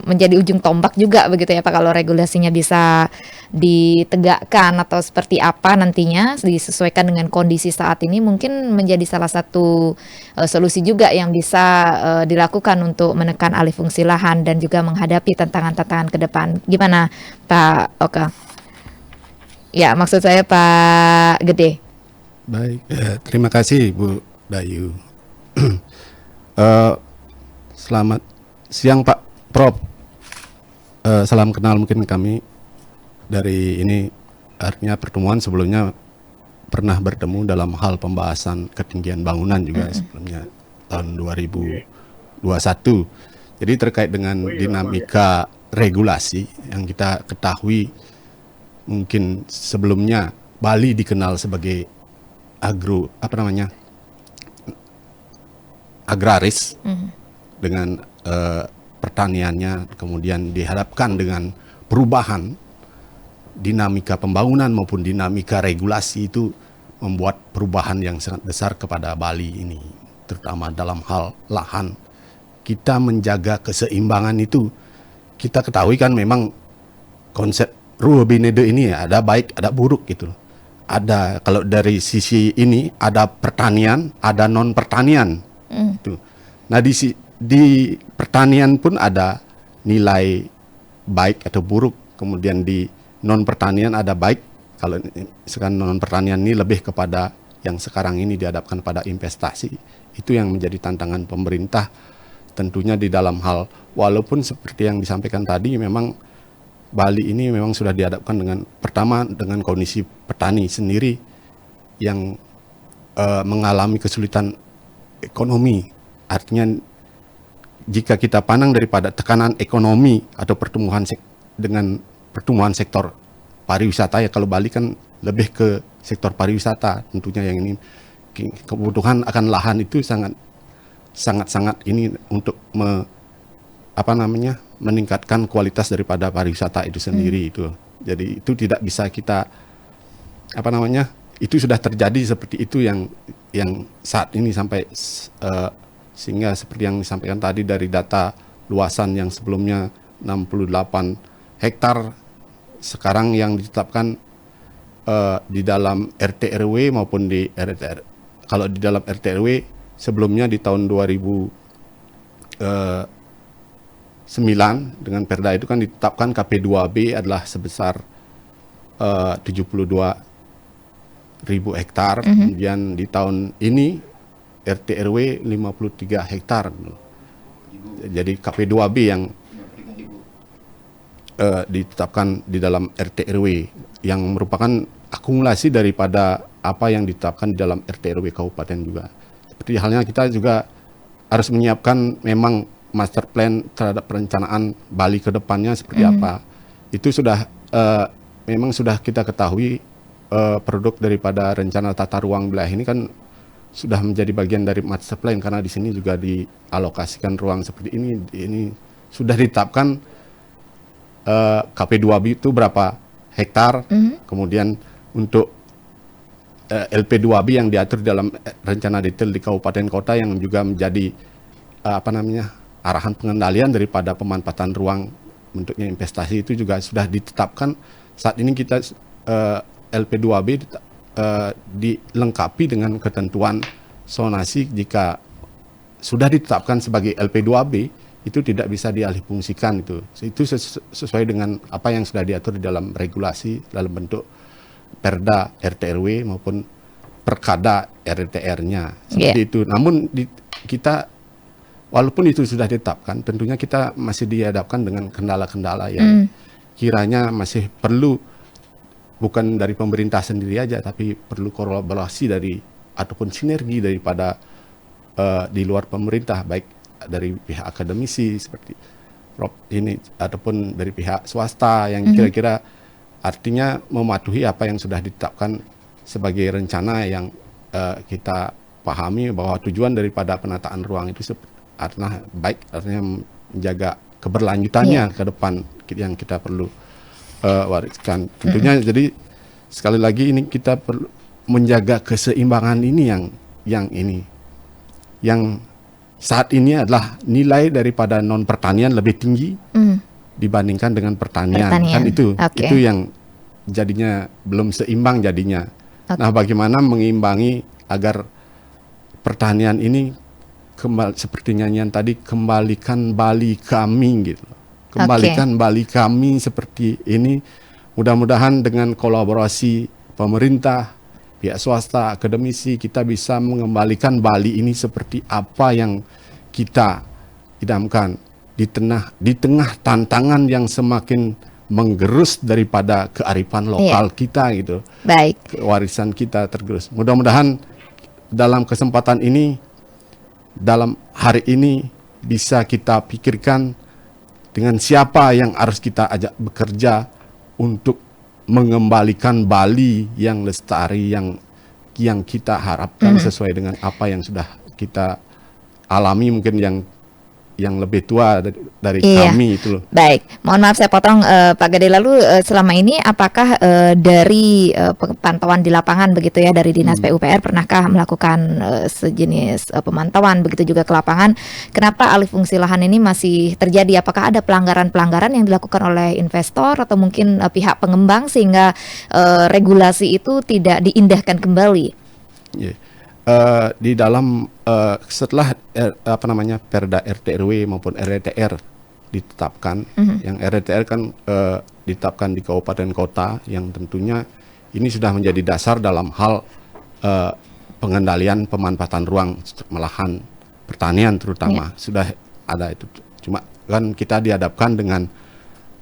menjadi ujung tombak juga begitu ya Pak, kalau regulasinya bisa ditegakkan atau seperti apa nantinya disesuaikan dengan kondisi saat ini, mungkin menjadi salah satu solusi juga yang bisa dilakukan untuk menekan alih fungsi lahan dan juga menghadapi tantangan-tantangan ke depan. Gimana Pak Oke? Ya, maksud saya Pak Gede. Baik, terima kasih Bu Dayu. Selamat siang Pak Prof. Salam kenal mungkin kami dari ini, artinya pertemuan sebelumnya pernah bertemu dalam hal pembahasan ketinggian bangunan juga sebelumnya tahun 2021. Jadi terkait dengan dinamika regulasi yang kita ketahui, mungkin sebelumnya Bali dikenal sebagai agraris dengan pertaniannya, kemudian dihadapkan dengan perubahan dinamika pembangunan maupun dinamika regulasi itu membuat perubahan yang sangat besar kepada Bali ini, terutama dalam hal lahan. Kita menjaga keseimbangan itu, kita ketahui kan memang konsep Rua Binede ini ada baik ada buruk gitu. Ada, kalau dari sisi ini ada pertanian, ada non pertanian. Itu. Nah di pertanian pun ada nilai baik atau buruk. Kemudian di non pertanian ada baik. Kalau sekarang non pertanian ini lebih kepada yang sekarang ini dihadapkan pada investasi. Itu yang menjadi tantangan pemerintah. Tentunya di dalam hal, walaupun seperti yang disampaikan tadi, memang Bali ini memang sudah dihadapkan dengan, pertama dengan kondisi petani sendiri yang mengalami kesulitan ekonomi. Artinya jika kita pandang daripada tekanan ekonomi atau dengan pertumbuhan sektor pariwisata, ya kalau Bali kan lebih ke sektor pariwisata, tentunya yang ini kebutuhan akan lahan itu sangat ini untuk meningkatkan kualitas daripada pariwisata itu sendiri itu. Jadi itu tidak bisa kita itu sudah terjadi seperti itu yang saat ini sampai sehingga seperti yang disampaikan tadi dari data luasan yang sebelumnya 68 hektar sekarang yang ditetapkan di dalam RT RW maupun di RTR. Kalau di dalam RT RW sebelumnya di tahun 2009 dengan Perda itu kan ditetapkan KP2B adalah sebesar 72.000 hektar. Kemudian di tahun ini RT RW 53 hektar. Jadi KP2B yang ditetapkan di dalam RT RW yang merupakan akumulasi daripada apa yang ditetapkan di dalam RT RW kabupaten juga. Seperti halnya kita juga harus menyiapkan memang master plan terhadap perencanaan Bali ke depannya seperti apa. Itu sudah memang sudah kita ketahui produk daripada rencana tata ruang wilayah ini kan sudah menjadi bagian dari master plan, karena di sini juga dialokasikan ruang seperti ini sudah ditetapkan KP2B itu berapa hektar. Kemudian untuk LP2B yang diatur dalam rencana detail di kabupaten kota yang juga menjadi arahan pengendalian daripada pemanfaatan ruang bentuknya investasi itu juga sudah ditetapkan. Saat ini kita LP2B dilengkapi dengan ketentuan zonasi. Jika sudah ditetapkan sebagai LP2B itu tidak bisa dialihfungsikan itu sesuai dengan apa yang sudah diatur di dalam regulasi dalam bentuk Perda RT/RW maupun Perkada RTR-nya seperti itu. Namun kita walaupun itu sudah ditetapkan, tentunya kita masih dihadapkan dengan kendala-kendala yang kiranya masih perlu, bukan dari pemerintah sendiri aja, tapi perlu kolaborasi dari ataupun sinergi daripada di luar pemerintah, baik dari pihak akademisi seperti Prof ini ataupun dari pihak swasta yang kira-kira artinya mematuhi apa yang sudah ditetapkan sebagai rencana yang kita pahami bahwa tujuan daripada penataan ruang itu artinya baik, artinya menjaga keberlanjutannya ke depan yang kita perlu wariskan. Tentunya jadi sekali lagi ini kita perlu menjaga keseimbangan ini yang saat ini adalah nilai daripada non pertanian lebih tinggi dibandingkan dengan pertanian. Kan itu yang jadinya belum seimbang jadinya. Nah, bagaimana mengimbangi agar pertanian ini seperti nyanyian tadi, kembalikan Bali kami gitu. Kembalikan Bali kami seperti ini. Mudah-mudahan dengan kolaborasi pemerintah, pihak swasta, akademisi, kita bisa mengembalikan Bali ini seperti apa yang kita idamkan di tengah tantangan yang semakin menggerus daripada kearifan lokal kita gitu. Baik. Warisan kita tergerus. Mudah-mudahan dalam kesempatan ini, dalam hari ini bisa kita pikirkan dengan siapa yang harus kita ajak bekerja untuk mengembalikan Bali yang lestari, yang kita harapkan sesuai dengan apa yang sudah kita alami, mungkin yang lebih tua dari kami itu loh. Baik, mohon maaf saya potong Pak Gede. Lalu selama ini apakah dari pantauan di lapangan begitu ya dari Dinas PUPR pernahkah melakukan sejenis pemantauan begitu juga ke lapangan? Kenapa alih fungsi lahan ini masih terjadi? Apakah ada pelanggaran-pelanggaran yang dilakukan oleh investor atau mungkin pihak pengembang sehingga regulasi itu tidak diindahkan kembali? Di dalam setelah Perda RT/RW maupun RTR ditetapkan, yang RTR kan ditetapkan di kabupaten kota, yang tentunya ini sudah menjadi dasar dalam hal pengendalian pemanfaatan ruang lahan pertanian terutama sudah ada itu. Cuma kan kita dihadapkan dengan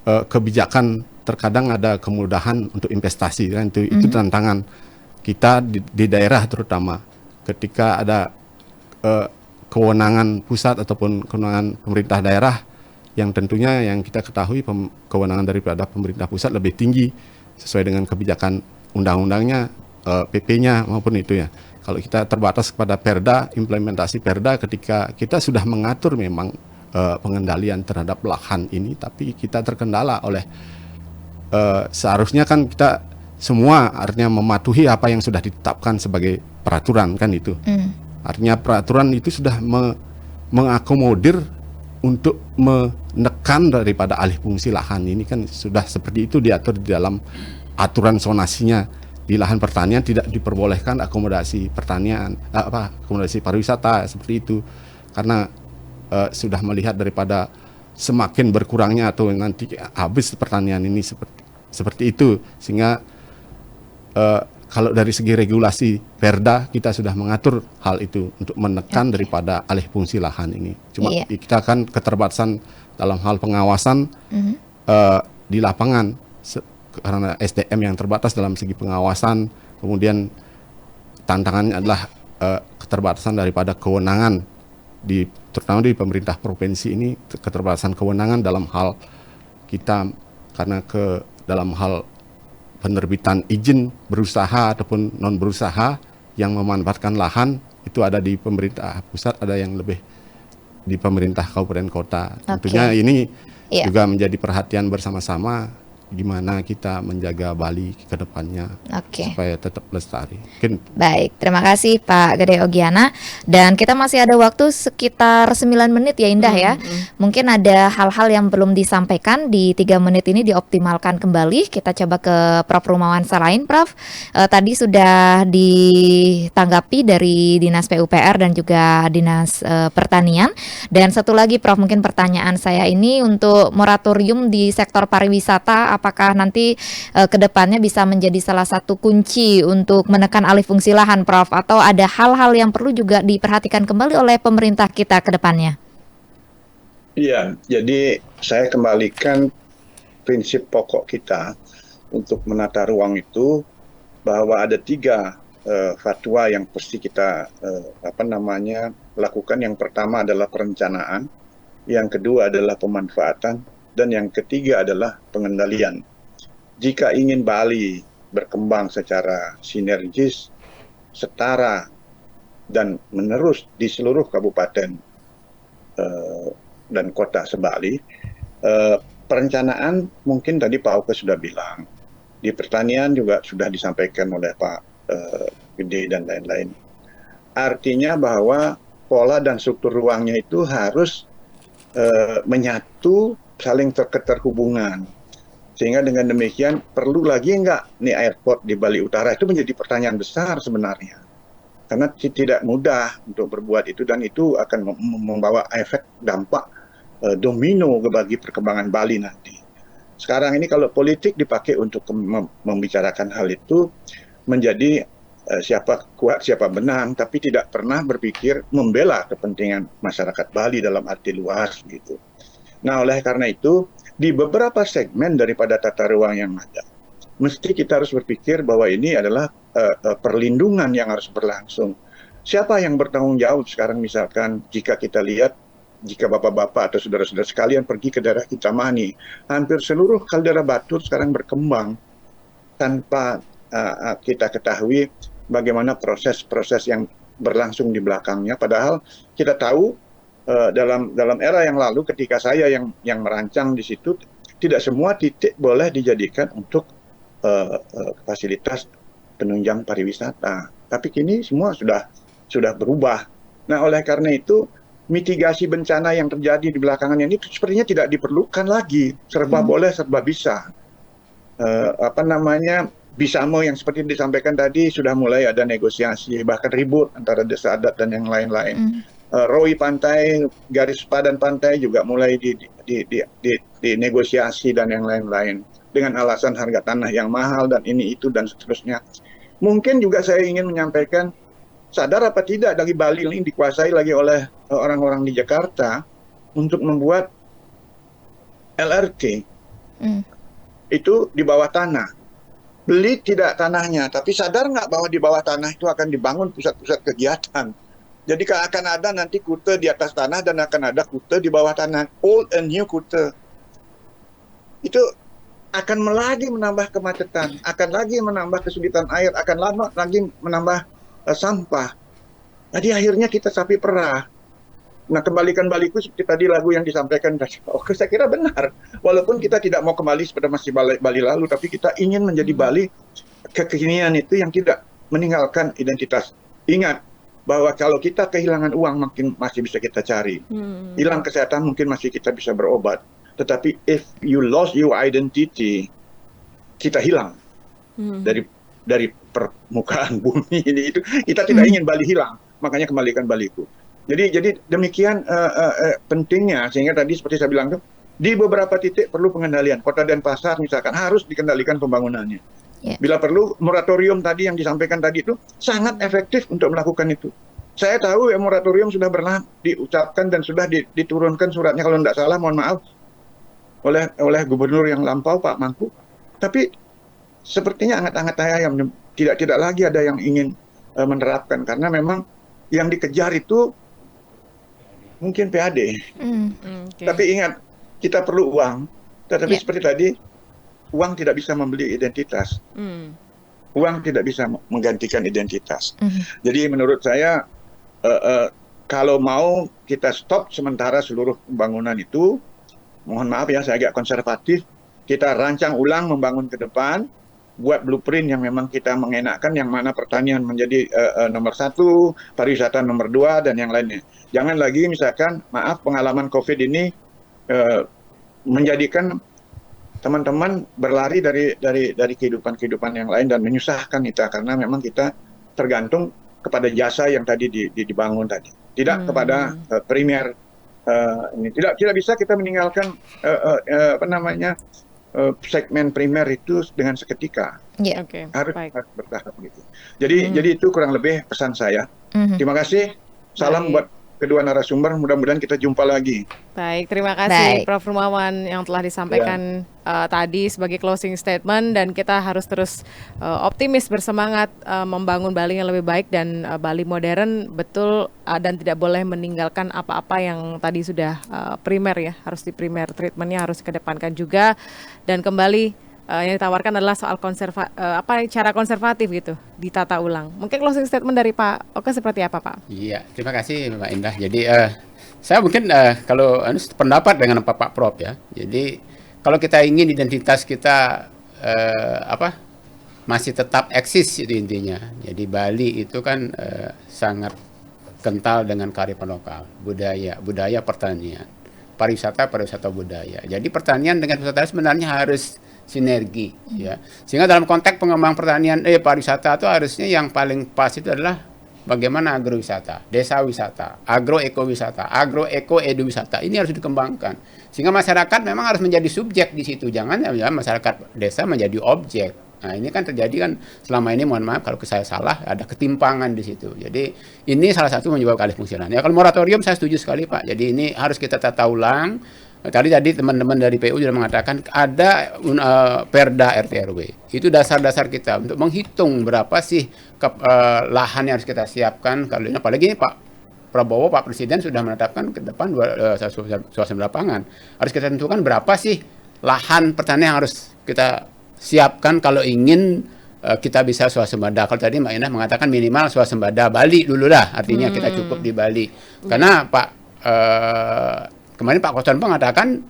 kebijakan, terkadang ada kemudahan untuk investasi kan, itu tantangan kita di daerah terutama. Ketika ada kewenangan pusat ataupun kewenangan pemerintah daerah, yang tentunya yang kita ketahui kewenangan daripada pemerintah pusat lebih tinggi sesuai dengan kebijakan undang-undangnya, PP-nya maupun itu ya. Kalau kita terbatas kepada Perda, implementasi Perda, ketika kita sudah mengatur memang pengendalian terhadap lahan ini, tapi kita terkendala oleh seharusnya kan kita semua artinya mematuhi apa yang sudah ditetapkan sebagai peraturan kan itu. Artinya peraturan itu sudah mengakomodir untuk menekan daripada alih fungsi lahan ini kan sudah seperti itu diatur di dalam aturan zonasinya. Di lahan pertanian tidak diperbolehkan akomodasi pertanian, akomodasi pariwisata seperti itu, karena sudah melihat daripada semakin berkurangnya atau nanti habis pertanian ini seperti itu, sehingga kalau dari segi regulasi Perda kita sudah mengatur hal itu untuk menekan daripada alih fungsi lahan ini. Cuma kita kan keterbatasan dalam hal pengawasan di lapangan karena SDM yang terbatas dalam segi pengawasan. Kemudian tantangannya adalah keterbatasan daripada kewenangan terutama di pemerintah provinsi ini, keterbatasan kewenangan dalam hal kita karena dalam hal penerbitan izin berusaha ataupun non berusaha yang memanfaatkan lahan itu ada di pemerintah pusat, ada yang lebih di pemerintah kabupaten kota. Tentunya ini juga menjadi perhatian bersama-sama gimana kita menjaga Bali ke depannya supaya tetap lestari. Baik, terima kasih Pak Gede Ogiana. Dan kita masih ada waktu sekitar 9 menit ya Indah ya. Mungkin ada hal-hal yang belum disampaikan di 3 menit ini dioptimalkan kembali. Kita coba ke Prof. Rumawan Salain. Prof, tadi sudah ditanggapi dari Dinas PUPR dan juga Dinas Pertanian. Dan satu lagi Prof, mungkin pertanyaan saya ini untuk moratorium di sektor pariwisata, apakah nanti ke depannya bisa menjadi salah satu kunci untuk menekan alih fungsi lahan, Prof? Atau ada hal-hal yang perlu juga diperhatikan kembali oleh pemerintah kita ke depannya? Iya, jadi saya kembalikan prinsip pokok kita untuk menata ruang itu, bahwa ada 3 fatwa yang pasti kita lakukan yang pertama adalah perencanaan, yang kedua adalah pemanfaatan, dan yang ketiga adalah pengendalian. Jika ingin Bali berkembang secara sinergis, setara, dan menerus di seluruh kabupaten dan kota sebali, perencanaan mungkin tadi Pak Oke sudah bilang, di pertanian juga sudah disampaikan oleh Pak Gede dan lain-lain. Artinya bahwa pola dan struktur ruangnya itu harus menyatu, saling terhubungan. Sehingga dengan demikian perlu lagi nggak nih airport di Bali Utara, itu menjadi pertanyaan besar sebenarnya. Karena tidak mudah untuk berbuat itu, dan itu akan membawa efek dampak domino bagi perkembangan Bali nanti. Sekarang ini kalau politik dipakai untuk membicarakan hal itu, menjadi siapa kuat, siapa menang, tapi tidak pernah berpikir membela kepentingan masyarakat Bali dalam arti luas gitu. Nah, oleh karena itu, di beberapa segmen daripada tata ruang yang ada, mesti kita harus berpikir bahwa ini adalah perlindungan yang harus berlangsung. Siapa yang bertanggung jawab sekarang, misalkan jika kita lihat, jika bapak-bapak atau saudara-saudara sekalian pergi ke daerah Kintamani, hampir seluruh kaldera batu sekarang berkembang tanpa kita ketahui bagaimana proses-proses yang berlangsung di belakangnya. Padahal kita tahu dalam era yang lalu ketika saya yang merancang di situ, tidak semua titik boleh dijadikan untuk fasilitas penunjang pariwisata. Tapi kini semua sudah berubah. Nah, oleh karena itu mitigasi bencana yang terjadi di belakangan ini sepertinya tidak diperlukan lagi. Serba boleh, serba bisa. Bisamo yang seperti disampaikan tadi sudah mulai ada negosiasi, bahkan ribut antara desa adat dan yang lain-lain. ROI pantai, garis padan pantai juga mulai dinegosiasi dan yang lain-lain dengan alasan harga tanah yang mahal dan ini itu dan seterusnya. Mungkin juga saya ingin menyampaikan, sadar apa tidak dari Bali ini dikuasai lagi oleh orang-orang di Jakarta untuk membuat LRT itu di bawah tanah. Beli tidak tanahnya, tapi sadar nggak bahwa di bawah tanah itu akan dibangun pusat-pusat kegiatan. Jadi akan ada nanti kute di atas tanah dan akan ada kute di bawah tanah. Old and new kute. Itu akan lagi menambah kemacetan, akan lagi menambah kesulitan air, akan lagi menambah sampah. Jadi akhirnya kita sapi perah. Nah, kembalikan Baliku seperti tadi lagu yang disampaikan. Oke, saya kira benar. Walaupun kita tidak mau kembali seperti masih Bali lalu, tapi kita ingin menjadi Bali kekinian itu yang tidak meninggalkan identitas. Ingat bahwa kalau kita kehilangan uang mungkin masih bisa kita cari. Hilang kesehatan mungkin masih kita bisa berobat. Tetapi if you lost your identity, kita hilang dari permukaan bumi ini. Itu kita tidak ingin Bali hilang, makanya kembalikan Baliku. Jadi demikian pentingnya, sehingga tadi seperti saya bilang, di beberapa titik perlu pengendalian. Kota Denpasar misalkan harus dikendalikan pembangunannya. Bila perlu, moratorium tadi yang disampaikan tadi itu sangat efektif untuk melakukan itu. Saya tahu ya moratorium sudah pernah diucapkan dan sudah diturunkan suratnya kalau tidak salah, mohon maaf, oleh gubernur yang lampau Pak Mangku. Tapi sepertinya angat-angat ayam, tidak lagi ada yang ingin menerapkan karena memang yang dikejar itu mungkin PAD. Tapi ingat, kita perlu uang. Tetapi seperti tadi, uang tidak bisa membeli identitas. Uang tidak bisa menggantikan identitas. Jadi menurut saya, kalau mau kita stop sementara seluruh pembangunan itu, mohon maaf ya, saya agak konservatif, kita rancang ulang membangun ke depan, buat blueprint yang memang kita mengenakkan, yang mana pertanian menjadi nomor 1, pariwisata nomor 2, dan yang lainnya. Jangan lagi misalkan, maaf, pengalaman COVID ini menjadikan teman-teman berlari dari kehidupan yang lain dan menyusahkan kita, karena memang kita tergantung kepada jasa yang tadi dibangun tadi, tidak kepada primer. Ini tidak bisa kita meninggalkan segmen primer itu dengan seketika. Harus bertahap gitu. Jadi itu kurang lebih pesan saya. Terima kasih. Salam buat kedua narasumber. Mudah-mudahan kita jumpa lagi. Baik, terima kasih Baik. Prof. Rumawan yang telah disampaikan tadi sebagai closing statement, dan kita harus terus optimis, bersemangat membangun Bali yang lebih baik dan Bali modern betul, dan tidak boleh meninggalkan apa-apa yang tadi sudah primer ya, harus di primer treatmentnya harus dikedepankan juga, dan kembali yang ditawarkan adalah soal cara konservatif gitu, ditata ulang. Mungkin closing statement dari Pak Oke seperti apa, Pak? Iya, terima kasih Mbak Indah. Jadi saya mungkin kalau pendapat dengan Pak Prof ya. Jadi kalau kita ingin identitas kita masih tetap eksis itu intinya. Jadi Bali itu kan sangat kental dengan kearifan lokal, budaya pertanian, pariwisata budaya. Jadi pertanian dengan wisata sebenarnya harus sinergi ya. Sehingga dalam konteks pengembangan pertanian pariwisata itu harusnya yang paling pas itu adalah bagaimana agrowisata, desa wisata, agroekowisata, agroeko-edu-wisata. Ini harus dikembangkan. Sehingga masyarakat memang harus menjadi subjek di situ. Jangan ya masyarakat desa menjadi objek. Nah, ini kan terjadi kan selama ini, mohon maaf kalau saya salah, ada ketimpangan di situ. Jadi ini salah satu menyebabkan alih fungsian. Ya kalau moratorium saya setuju sekali Pak. Jadi ini harus kita tata ulang. Tadi teman-teman dari PU sudah mengatakan ada Perda RT/RW. Itu dasar-dasar kita untuk menghitung berapa sih lahan yang harus kita siapkan. Kalau apalagi Pak Prabowo, Pak Presiden sudah menetapkan ke depan suasana lapangan. Harus kita tentukan berapa sih lahan pertanian yang harus kita siapkan kalau ingin kita bisa swasembada. Kalau tadi Mbak Indah mengatakan minimal swasembada Bali dulu lah. Artinya kita cukup di Bali. Karena kemarin Pak Kosan mengatakan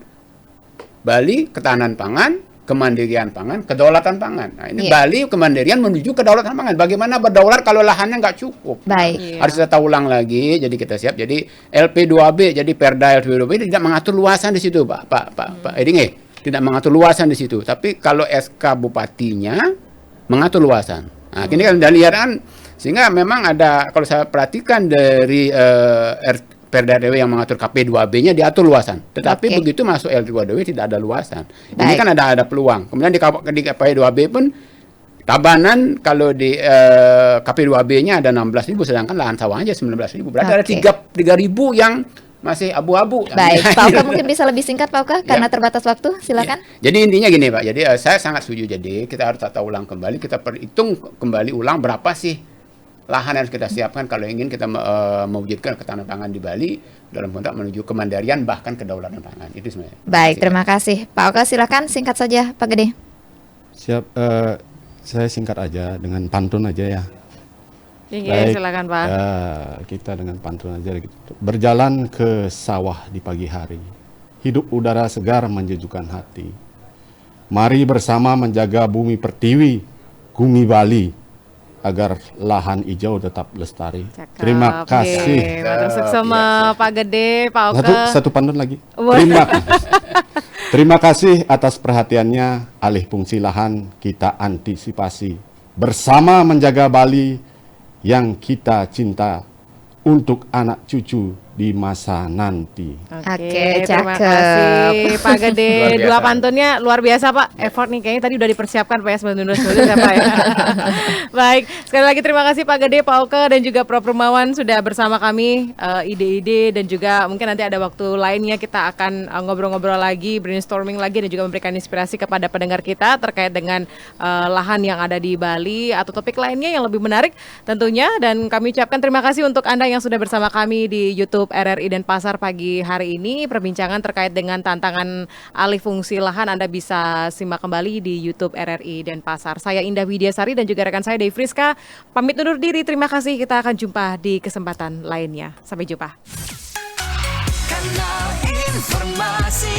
Bali ketahanan pangan, kemandirian pangan, kedaulatan pangan. Nah ini Bali kemandirian menuju kedaulatan pangan. Bagaimana berdaulat kalau lahannya nggak cukup? Baik. Harus kita ulang lagi. Jadi kita siap. Jadi LP2B, jadi Perda LP2B tidak mengatur luasan di situ, Pak Edinge. Tidak mengatur luasan di situ. Tapi kalau SK bupatinya mengatur luasan. Nah ini kan dari lihat, sehingga memang ada, kalau saya perhatikan dari Perda RW yang mengatur KP2B-nya diatur luasan. Tetapi begitu masuk L2W tidak ada luasan. Ini kan ada peluang. Kemudian di KP2B pun Tabanan kalau di KP2B-nya ada 16.000, sedangkan lahan sawah aja 19.000. Berarti ada 3.000 yang masih abu-abu. Baik, Pak Oka mungkin bisa lebih singkat Pak Oka karena terbatas waktu. Silakan. Jadi intinya gini Pak. Jadi saya sangat setuju. Jadi kita harus tata ulang kembali, kita perhitung kembali ulang berapa sih lahan yang harus kita siapkan kalau ingin kita mewujudkan ketahanan pangan di Bali dalam konteks menuju kemandirian bahkan kedaulatan pangan. Itu sebenarnya. Baik, terima kasih. Pak Oka silakan singkat saja Pak Gede. Siap, saya singkat aja dengan pantun aja ya. Baik, silakan Pak. Ya, kita dengan pantun aja gitu. Berjalan ke sawah di pagi hari, hidup udara segar menjejukkan hati. Mari bersama menjaga bumi pertiwi, bumi Bali, agar lahan hijau tetap lestari. Cakep. Terima kasih. Masuk sama Pak Gede, Pak Oka. Satu pantun lagi. Terima kasih atas perhatiannya. Alih fungsi lahan kita antisipasi bersama menjaga Bali yang kita cinta untuk anak cucu di masa nanti. Oke, terima kasih Pak Gede. Dua pantunnya luar biasa Pak. Effort nih kayaknya tadi udah dipersiapkan Pak ya sebelum siapa ya. Baik, sekali lagi terima kasih Pak Gede, Pak Oka dan juga Prof Rumawan sudah bersama kami, ide-ide dan juga mungkin nanti ada waktu lainnya kita akan ngobrol-ngobrol lagi, brainstorming lagi dan juga memberikan inspirasi kepada pendengar kita terkait dengan lahan yang ada di Bali atau topik lainnya yang lebih menarik tentunya. Dan kami ucapkan terima kasih untuk Anda yang sudah bersama kami di YouTube RRI Denpasar pagi hari ini. Perbincangan terkait dengan tantangan alih fungsi lahan Anda bisa simak kembali di YouTube RRI Denpasar. Saya Indah Widiasari dan juga rekan saya Devi Friska pamit undur diri. Terima kasih, kita akan jumpa di kesempatan lainnya. Sampai jumpa. Kanal Informasi